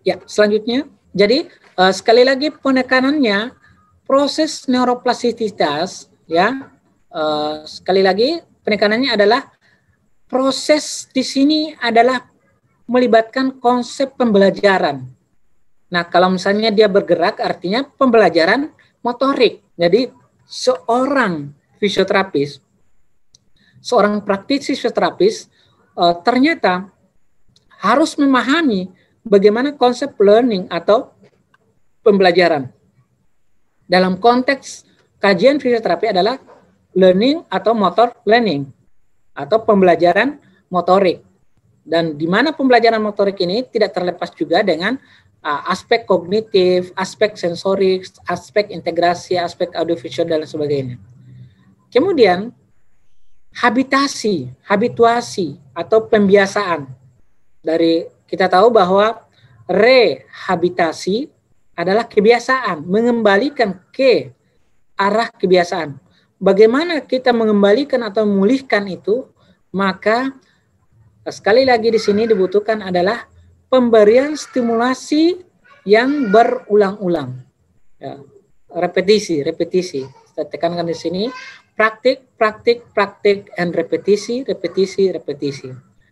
Ya, selanjutnya, jadi Sekali lagi penekanannya proses neuroplastisitas, ya. Sekali lagi penekanannya adalah proses di sini adalah melibatkan konsep pembelajaran. Nah, kalau misalnya dia bergerak artinya pembelajaran motorik. Jadi seorang fisioterapis, seorang praktisi fisioterapis ternyata harus memahami bagaimana konsep learning atau pembelajaran. Dalam konteks kajian fisioterapi adalah learning atau motor learning atau pembelajaran motorik. Dan di mana pembelajaran motorik ini tidak terlepas juga dengan aspek kognitif, aspek sensorik, aspek integrasi, aspek audiovisual dan sebagainya. Kemudian habituasi atau pembiasaan. Dari kita tahu bahwa rehabilitasi adalah kebiasaan, mengembalikan ke arah kebiasaan. Bagaimana kita mengembalikan atau memulihkan itu, maka sekali lagi di sini dibutuhkan adalah pemberian stimulasi yang berulang-ulang. Ya, repetisi. Saya tekankan di sini, praktik, and repetisi.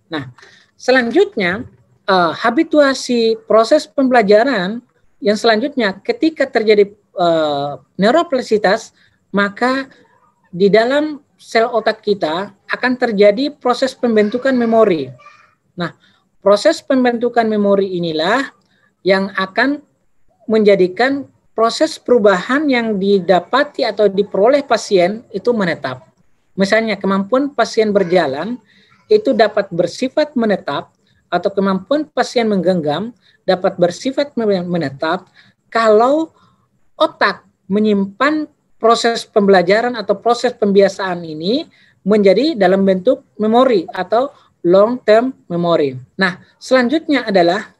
Nah, selanjutnya, habituasi proses pembelajaran yang selanjutnya ketika terjadi neuroplastisitas, maka di dalam sel otak kita akan terjadi proses pembentukan memori. Nah, proses pembentukan memori inilah yang akan menjadikan proses perubahan yang didapati atau diperoleh pasien itu menetap. Misalnya kemampuan pasien berjalan itu dapat bersifat menetap atau kemampuan pasien menggenggam dapat bersifat menetap kalau otak menyimpan proses pembelajaran atau proses pembiasaan ini menjadi dalam bentuk memori atau long term memory. Nah, selanjutnya adalah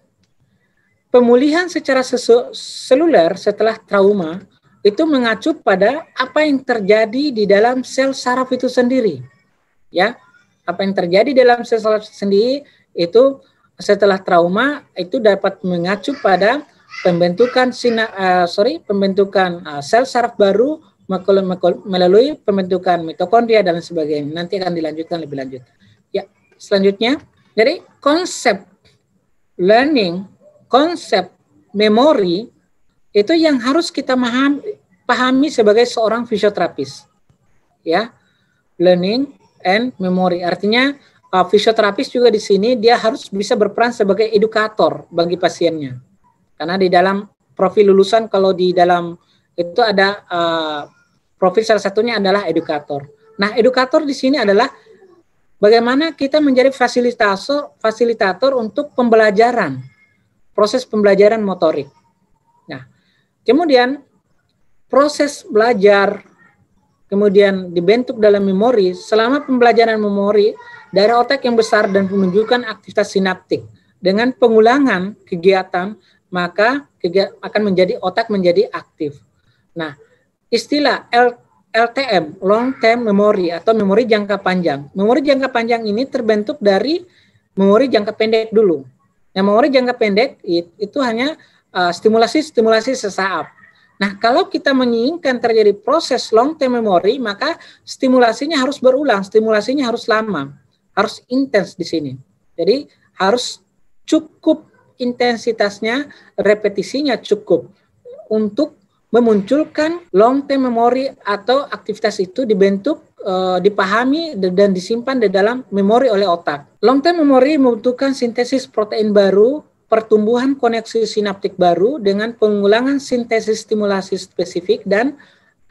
pemulihan secara seluler setelah trauma itu mengacu pada apa yang terjadi di dalam sel saraf itu sendiri. Ya, apa yang terjadi dalam sel saraf sendiri itu setelah trauma itu dapat mengacu pada pembentukan sel saraf baru melalui pembentukan mitokondria dan sebagainya. Nanti akan dilanjutkan lebih lanjut. Ya, selanjutnya dari konsep learning, konsep memori itu yang harus kita pahami sebagai seorang fisioterapis. Ya, learning and memory artinya fisioterapis juga di sini dia harus bisa berperan sebagai edukator bagi pasiennya. Karena di dalam profil lulusan kalau di dalam itu ada profil salah satunya adalah edukator. Nah, edukator di sini adalah bagaimana kita menjadi fasilitator untuk pembelajaran, proses pembelajaran motorik. Nah, kemudian proses belajar kemudian dibentuk dalam memori. Selama pembelajaran memori, daerah otak yang besar dan menunjukkan aktivitas sinaptik. Dengan pengulangan kegiatan, maka akan menjadi otak menjadi aktif. Nah, istilah LTM, long term memory atau memori jangka panjang. Memori jangka panjang ini terbentuk dari memori jangka pendek dulu. Nah, memori jangka pendek itu hanya stimulasi sesaat. Nah, kalau kita menginginkan terjadi proses long term memory, maka stimulasinya harus berulang, stimulasinya harus lama, harus intens di sini. Jadi harus cukup intensitasnya, repetisinya cukup untuk memunculkan long term memory atau aktivitas itu dibentuk, dipahami dan disimpan di dalam memori oleh otak. Long term memory membutuhkan sintesis protein baru, pertumbuhan koneksi sinaptik baru dengan pengulangan sintesis stimulasi spesifik dan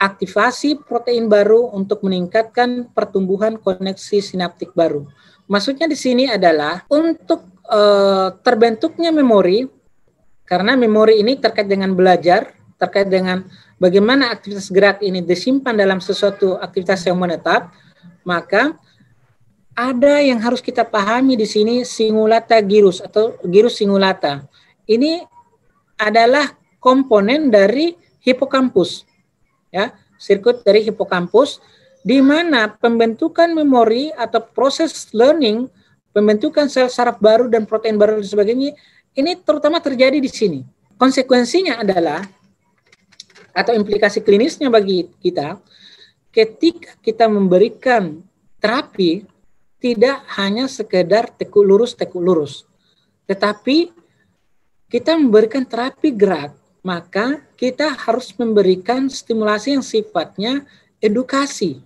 aktivasi protein baru untuk meningkatkan pertumbuhan koneksi sinaptik baru. Maksudnya di sini adalah untuk terbentuknya memori, karena memori ini terkait dengan belajar, terkait dengan bagaimana aktivitas gerak ini disimpan dalam sesuatu aktivitas yang menetap, maka ada yang harus kita pahami di sini singulata gyrus atau gyrus singulata. Ini adalah komponen dari hipokampus, ya, sirkuit dari hipokampus, di mana pembentukan memori atau proses learning, pembentukan sel saraf baru dan protein baru dan sebagainya, ini terutama terjadi di sini. konsekuensinya adalah, atau implikasi klinisnya bagi kita, ketika kita memberikan terapi, tidak hanya sekedar tekuk lurus, tetapi kita memberikan terapi gerak, maka kita harus memberikan stimulasi yang sifatnya edukasi,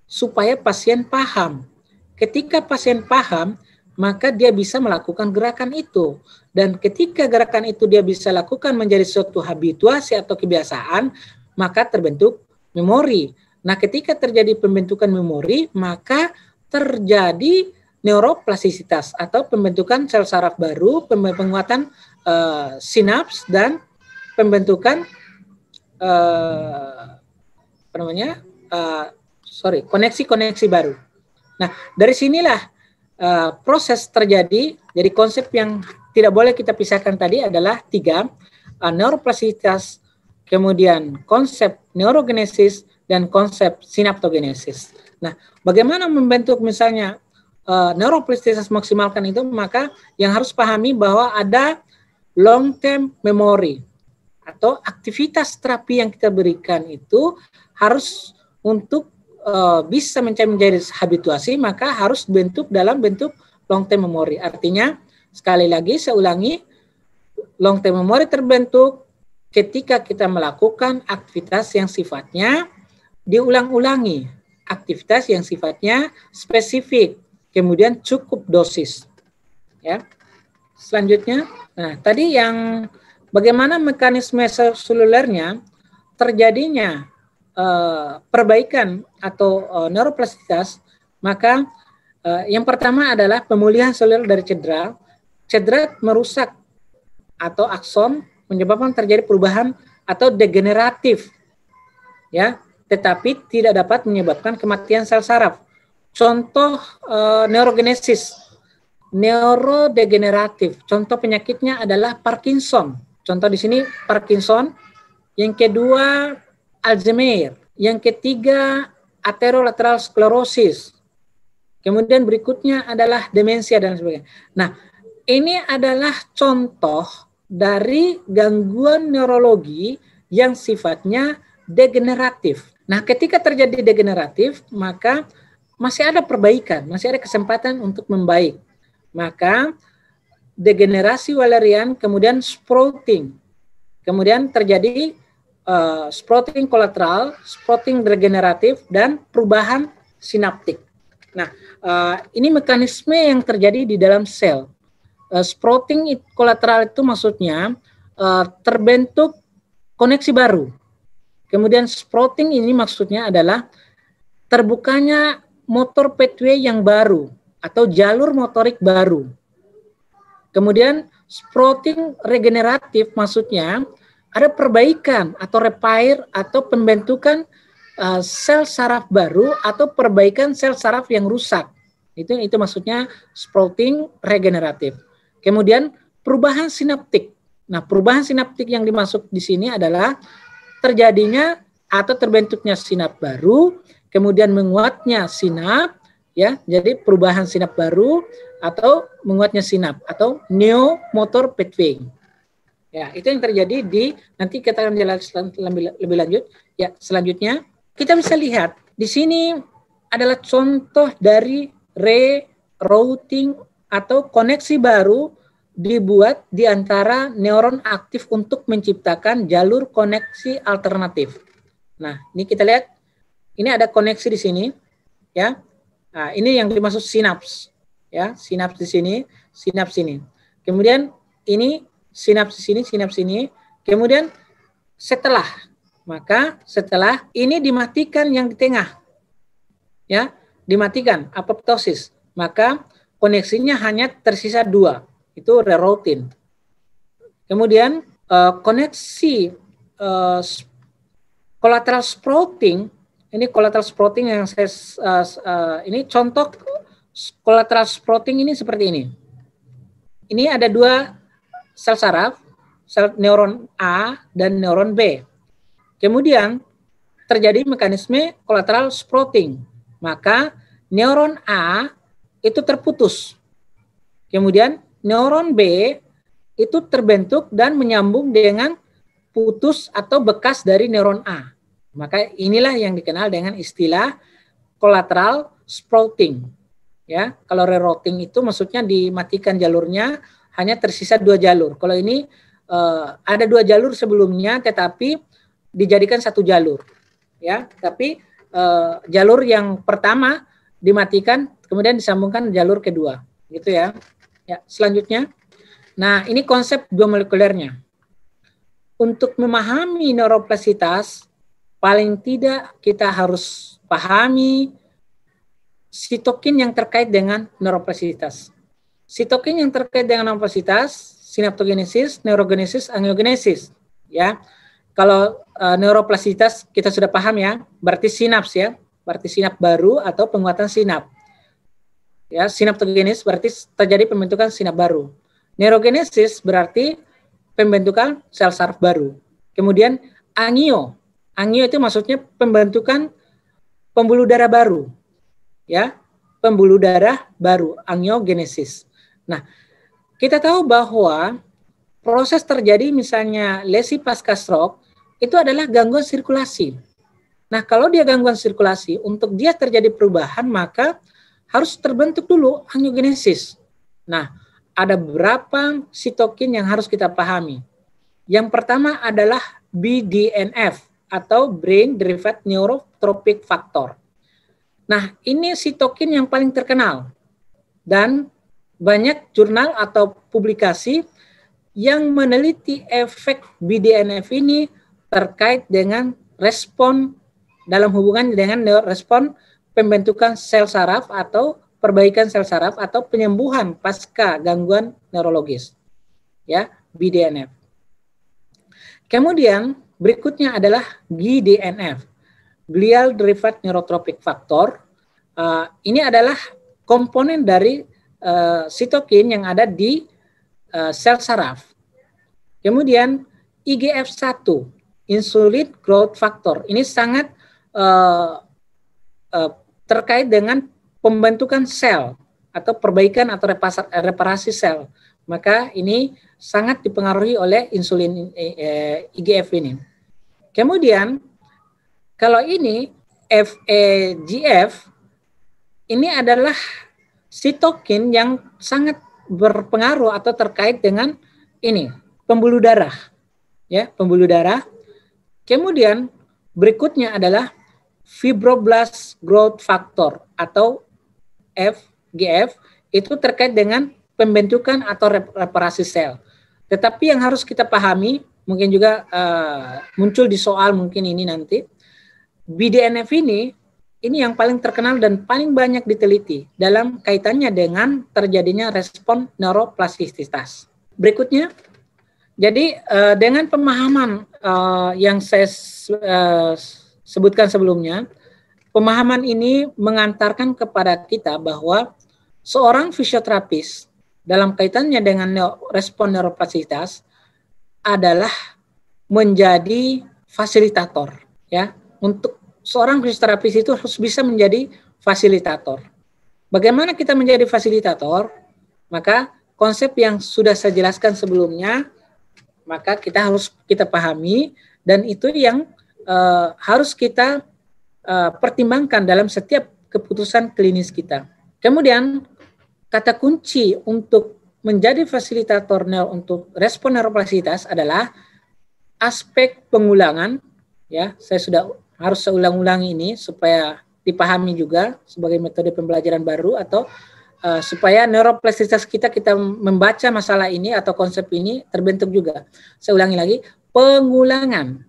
supaya pasien paham. Ketika pasien paham, maka dia bisa melakukan gerakan itu. Dan ketika gerakan itu dia bisa lakukan menjadi suatu habituasi atau kebiasaan, maka terbentuk memori. Nah, ketika terjadi pembentukan memori, maka terjadi neuroplastisitas atau pembentukan sel saraf baru, penguatan sinaps, dan pembentukan koneksi-koneksi baru. Nah, dari sinilah proses terjadi. Jadi konsep yang tidak boleh kita pisahkan tadi adalah 3, neuroplastisitas, kemudian konsep neurogenesis, dan konsep sinaptogenesis. Nah, bagaimana membentuk misalnya neuroplastisitas maksimalkan itu, maka yang harus pahami bahwa ada long term memory atau aktivitas terapi yang kita berikan itu harus untuk bisa menjadi habituasi, maka harus bentuk dalam bentuk long term memory. Artinya, sekali lagi saya ulangi, long term memory terbentuk ketika kita melakukan aktivitas yang sifatnya diulang-ulangi, aktivitas yang sifatnya spesifik, kemudian cukup dosis. Ya. Selanjutnya, nah tadi yang bagaimana mekanisme selulernya terjadinya perbaikan atau neuroplastisitas, maka yang pertama adalah pemulihan seluler dari cedera. Cedera merusak atau akson menyebabkan terjadi perubahan atau degeneratif, ya, tetapi tidak dapat menyebabkan kematian sel saraf. Contoh neurogenesis, neurodegeneratif. Contoh penyakitnya adalah Parkinson. Contoh di sini Parkinson. Yang kedua Alzheimer. Yang ketiga aterolateral sklerosis. Kemudian berikutnya adalah demensia dan sebagainya. Nah, ini adalah contoh dari gangguan neurologi yang sifatnya degeneratif. Nah, ketika terjadi degeneratif, maka masih ada perbaikan, masih ada kesempatan untuk membaik. Maka degenerasi Wallerian, kemudian sprouting. Kemudian terjadi sprouting kolateral, sprouting degeneratif, dan perubahan sinaptik. Nah, ini mekanisme yang terjadi di dalam sel. Sprouting kolateral itu maksudnya terbentuk koneksi baru. Kemudian sprouting ini maksudnya adalah terbukanya motor pathway yang baru atau jalur motorik baru. Kemudian sprouting regeneratif maksudnya ada perbaikan atau repair atau pembentukan sel saraf baru atau perbaikan sel saraf yang rusak. Itu maksudnya sprouting regeneratif. Kemudian perubahan sinaptik. Nah, perubahan sinaptik yang dimaksud di sini adalah terjadinya atau terbentuknya sinap baru, kemudian menguatnya sinap, ya. Jadi perubahan sinap baru atau menguatnya sinap atau neomotor pathway. Ya, itu yang terjadi di, nanti kita akan jelaskan lebih lanjut. Ya, selanjutnya kita bisa lihat di sini adalah contoh dari rerouting atau koneksi baru dibuat di antara neuron aktif untuk menciptakan jalur koneksi alternatif. Nah, ini kita lihat, ini ada koneksi di sini, ya. Nah, ini yang dimaksud sinaps, ya, sinaps di sini, sinaps sini. Kemudian ini sinaps di sini, sinaps sini. Kemudian setelah ini dimatikan yang di tengah, ya, dimatikan apoptosis, maka koneksinya hanya tersisa 2. Itu rerouting. Kemudian koneksi collateral sprouting, ini collateral sprouting yang saya ini contoh collateral sprouting ini seperti ini. Ini ada 2 sel saraf, sel neuron A dan neuron B. Kemudian terjadi mekanisme collateral sprouting, maka neuron A itu terputus. Kemudian neuron B itu terbentuk dan menyambung dengan putus atau bekas dari neuron A. Maka inilah yang dikenal dengan istilah collateral sprouting. Ya, kalau rerouting itu maksudnya dimatikan jalurnya, hanya tersisa 2 jalur. Kalau ini ada 2 jalur sebelumnya, tetapi dijadikan 1 jalur. Ya, tapi jalur yang pertama dimatikan, kemudian disambungkan jalur kedua, gitu ya. Ya, selanjutnya. Nah, ini konsep biomolekulernya. Untuk memahami neuroplastisitas, paling tidak kita harus pahami sitokin yang terkait dengan neuroplastisitas. Sitokin yang terkait dengan neuroplastisitas, sinaptogenesis, neurogenesis, angiogenesis. Ya, kalau neuroplastisitas kita sudah paham ya, berarti sinaps ya, berarti sinap baru atau penguatan sinap. Ya, sinaptogenesis berarti terjadi pembentukan sinap baru. Neurogenesis berarti pembentukan sel saraf baru. Kemudian angio itu maksudnya pembentukan pembuluh darah baru. Ya, pembuluh darah baru, angiogenesis. Nah, kita tahu bahwa proses terjadi misalnya lesi pasca stroke itu adalah gangguan sirkulasi. Nah, kalau dia gangguan sirkulasi, untuk dia terjadi perubahan maka harus terbentuk dulu angiogenesis. Nah, ada beberapa sitokin yang harus kita pahami. Yang pertama adalah BDNF atau Brain Derived Neurotrophic Factor. Nah, ini sitokin yang paling terkenal dan banyak jurnal atau publikasi yang meneliti efek BDNF ini terkait dengan respon dalam hubungan dengan respon pembentukan sel saraf atau perbaikan sel saraf atau penyembuhan pasca gangguan neurologis. Ya, BDNF. Kemudian berikutnya adalah GDNF, Glial Derived Neurotrophic Factor. Ini adalah komponen dari sitokin yang ada di sel saraf. Kemudian IGF-1, Insulin Growth Factor. Ini sangat terkait dengan pembentukan sel atau perbaikan atau reparasi sel. Maka ini sangat dipengaruhi oleh insulin IGF ini. Kemudian kalau ini FAGF ini adalah sitokin yang sangat berpengaruh atau terkait dengan ini pembuluh darah, ya, pembuluh darah. Kemudian berikutnya adalah Fibroblast Growth Factor atau FGF, itu terkait dengan pembentukan atau reparasi sel. Tetapi yang harus kita pahami, mungkin juga muncul di soal mungkin ini nanti, BDNF ini yang paling terkenal dan paling banyak diteliti dalam kaitannya dengan terjadinya respon neuroplastisitas. Berikutnya, jadi dengan pemahaman yang saya sebutkan sebelumnya, pemahaman ini mengantarkan kepada kita bahwa seorang fisioterapis dalam kaitannya dengan respon neuroplastisitas adalah menjadi fasilitator, ya. Untuk seorang fisioterapis itu harus bisa menjadi fasilitator. Bagaimana kita menjadi fasilitator? Maka konsep yang sudah saya jelaskan sebelumnya, maka kita pahami, dan itu yang harus kita pertimbangkan dalam setiap keputusan klinis kita. Kemudian kata kunci untuk menjadi fasilitator untuk respon neuroplastisitas adalah aspek pengulangan. Ya, saya harus ulang-ulangi ini supaya dipahami juga sebagai metode pembelajaran baru atau supaya neuroplastisitas kita membaca masalah ini atau konsep ini terbentuk juga. Saya ulangi lagi, pengulangan.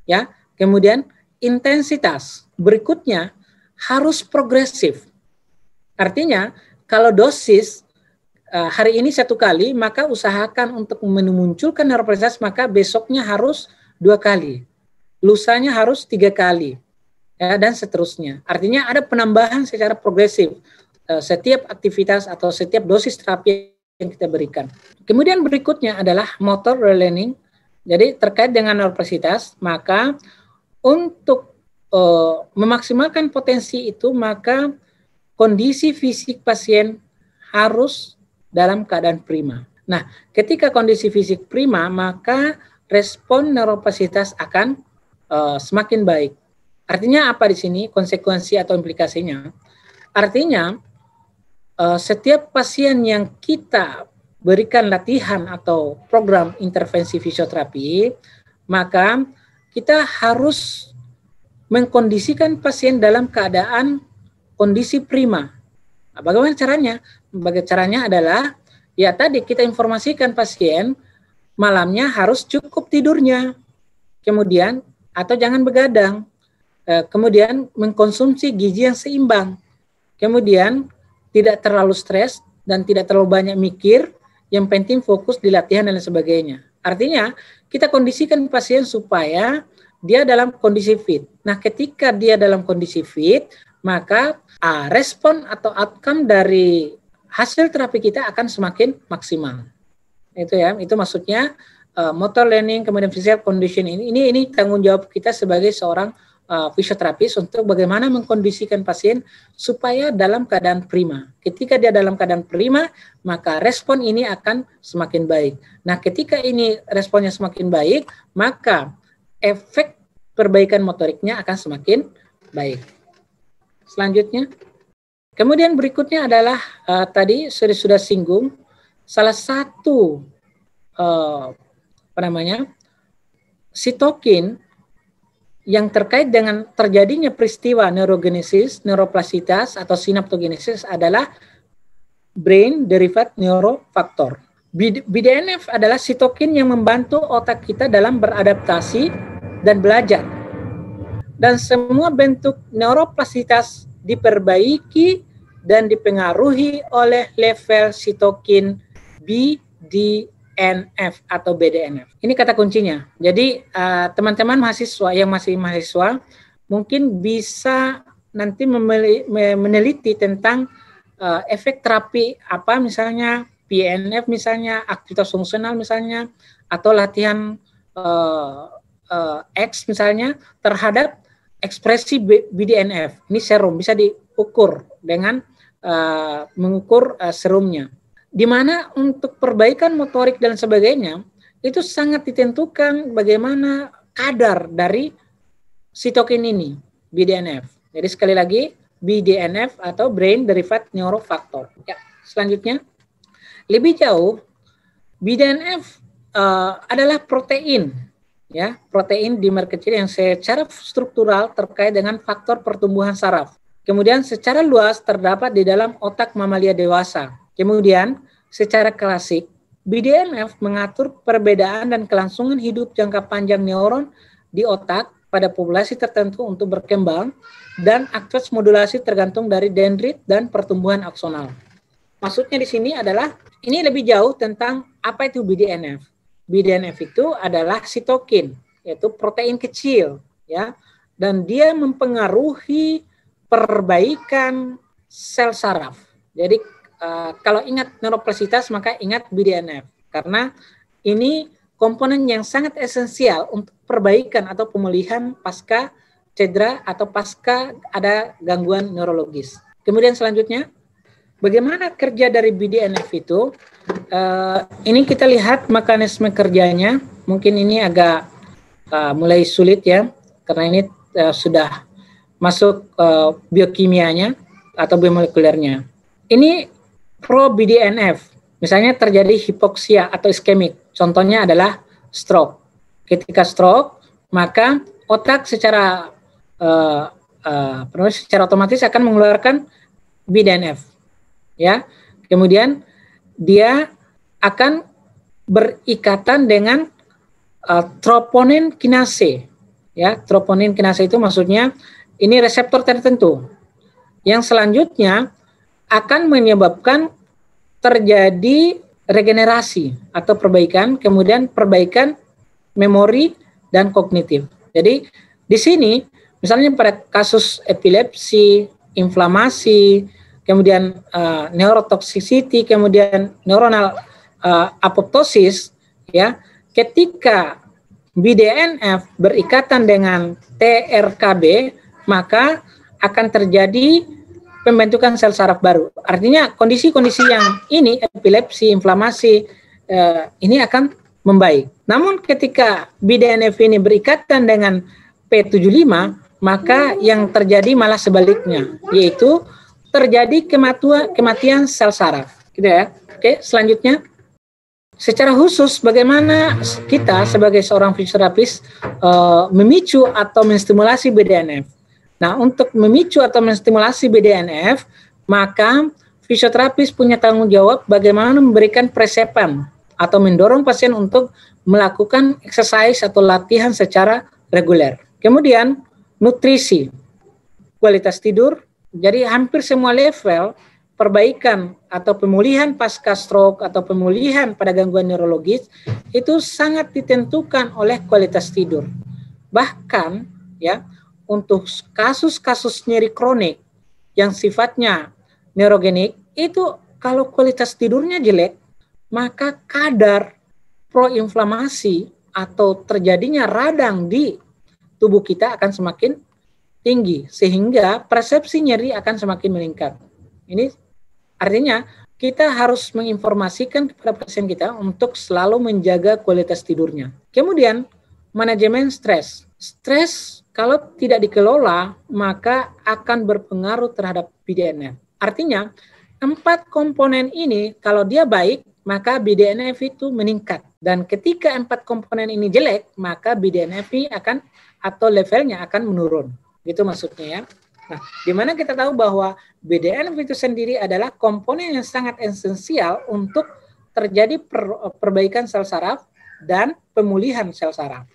Ya, kemudian intensitas. Berikutnya harus progresif. Artinya kalau dosis hari ini 1 kali, maka usahakan untuk memunculkan neuroplastisitas, maka besoknya harus 2 kali. Lusanya harus 3 kali. Ya, dan seterusnya. Artinya ada penambahan secara progresif setiap aktivitas atau setiap dosis terapi yang kita berikan. Kemudian berikutnya adalah motor relearning. Jadi terkait dengan neuroplastisitas, maka untuk memaksimalkan potensi itu, maka kondisi fisik pasien harus dalam keadaan prima. Nah, ketika kondisi fisik prima, maka respon neuroplastisitas akan semakin baik. Artinya apa di sini konsekuensi atau implikasinya? Artinya setiap pasien yang kita berikan latihan atau program intervensi fisioterapi, maka kita harus mengkondisikan pasien dalam keadaan kondisi prima. Nah, bagaimana caranya? Bagaimana caranya adalah ya tadi kita informasikan pasien malamnya harus cukup tidurnya, kemudian atau jangan begadang, kemudian mengkonsumsi gizi yang seimbang, kemudian tidak terlalu stres dan tidak terlalu banyak mikir, yang penting fokus di latihan dan sebagainya. Artinya kita kondisikan pasien supaya dia dalam kondisi fit. Nah, ketika dia dalam kondisi fit, maka respon atau outcome dari hasil terapi kita akan semakin maksimal. Itu ya, itu maksudnya motor learning kemudian physical condition ini tanggung jawab kita sebagai seorang fisioterapis untuk bagaimana mengkondisikan pasien supaya dalam keadaan prima. Ketika dia dalam keadaan prima, maka respon ini akan semakin baik. Nah, ketika ini responnya semakin baik, maka efek perbaikan motoriknya akan semakin baik. Selanjutnya, kemudian berikutnya adalah tadi sudah singgung salah satu sitokin yang terkait dengan terjadinya peristiwa neurogenesis, neuroplastisitas atau sinaptogenesis adalah brain derived neurofactor. BDNF adalah sitokin yang membantu otak kita dalam beradaptasi dan belajar. Dan semua bentuk neuroplastisitas diperbaiki dan dipengaruhi oleh level sitokin BDNF atau BDNF. Ini kata kuncinya. Jadi teman-teman mahasiswa yang masih mahasiswa mungkin bisa nanti meneliti tentang efek terapi apa misalnya PNF misalnya, aktivitas fungsional misalnya, atau latihan X misalnya terhadap ekspresi BDNF. Ini serum bisa diukur dengan mengukur serumnya. Di mana untuk perbaikan motorik dan sebagainya itu sangat ditentukan bagaimana kadar dari sitokin ini BDNF. Jadi sekali lagi BDNF atau brain derived neurofactor. Ya, selanjutnya lebih jauh BDNF adalah protein, ya, protein dimer kecil yang secara struktural terkait dengan faktor pertumbuhan saraf. Kemudian secara luas terdapat di dalam otak mamalia dewasa. Kemudian secara klasik BDNF mengatur perbedaan dan kelangsungan hidup jangka panjang neuron di otak pada populasi tertentu untuk berkembang dan aktivitas modulasi tergantung dari dendrit dan pertumbuhan aksonal. Maksudnya di sini adalah ini lebih jauh tentang apa itu BDNF. BDNF itu adalah sitokin, yaitu protein kecil, ya, dan dia mempengaruhi perbaikan sel saraf. Jadi kalau ingat neuroplastisitas maka ingat BDNF karena ini komponen yang sangat esensial untuk perbaikan atau pemulihan pasca cedera atau pasca ada gangguan neurologis. Kemudian selanjutnya, bagaimana kerja dari BDNF itu? Ini kita lihat mekanisme kerjanya. Mungkin ini agak mulai sulit ya, karena ini sudah masuk biokimianya atau biomolekulernya. Ini pro BDNF. Misalnya terjadi hipoksia atau iskemik. Contohnya adalah stroke. Ketika stroke, maka otak secara otomatis akan mengeluarkan BDNF. Ya, kemudian dia akan berikatan dengan troponin kinase. Ya, troponin kinase itu maksudnya ini reseptor tertentu yang selanjutnya akan menyebabkan terjadi regenerasi atau perbaikan, kemudian perbaikan memori dan kognitif. Jadi di sini misalnya pada kasus epilepsi, inflamasi, kemudian neurotoxicity, kemudian neuronal apoptosis, ya, ketika BDNF berikatan dengan TRKB, maka akan terjadi pembentukan sel saraf baru. Artinya kondisi-kondisi yang ini, epilepsi, inflamasi, ini akan membaik. Namun ketika BDNF ini berikatan dengan P75, maka yang terjadi malah sebaliknya, yaitu terjadi kematian sel saraf. Gitu ya. Oke, selanjutnya. Secara khusus, bagaimana kita sebagai seorang fisioterapis memicu atau menstimulasi BDNF? Nah, untuk memicu atau menstimulasi BDNF, maka fisioterapis punya tanggung jawab bagaimana memberikan presepan atau mendorong pasien untuk melakukan exercise atau latihan secara reguler. Kemudian, nutrisi, kualitas tidur, jadi hampir semua level perbaikan atau pemulihan pasca stroke atau pemulihan pada gangguan neurologis itu sangat ditentukan oleh kualitas tidur. Bahkan ya, untuk kasus-kasus nyeri kronik yang sifatnya neurogenik itu kalau kualitas tidurnya jelek, maka kadar proinflamasi atau terjadinya radang di tubuh kita akan semakin tinggi sehingga persepsi nyeri akan semakin meningkat. Ini artinya kita harus menginformasikan kepada pasien kita untuk selalu menjaga kualitas tidurnya. Kemudian manajemen stres. Stres kalau tidak dikelola maka akan berpengaruh terhadap BDNF. Artinya 4 komponen ini kalau dia baik maka BDNF itu meningkat. Dan ketika 4 komponen ini jelek maka BDNF akan atau levelnya akan menurun. Gitu maksudnya ya. Nah, di mana kita tahu bahwa BDNF itu sendiri adalah komponen yang sangat esensial untuk terjadi perbaikan sel saraf dan pemulihan sel saraf.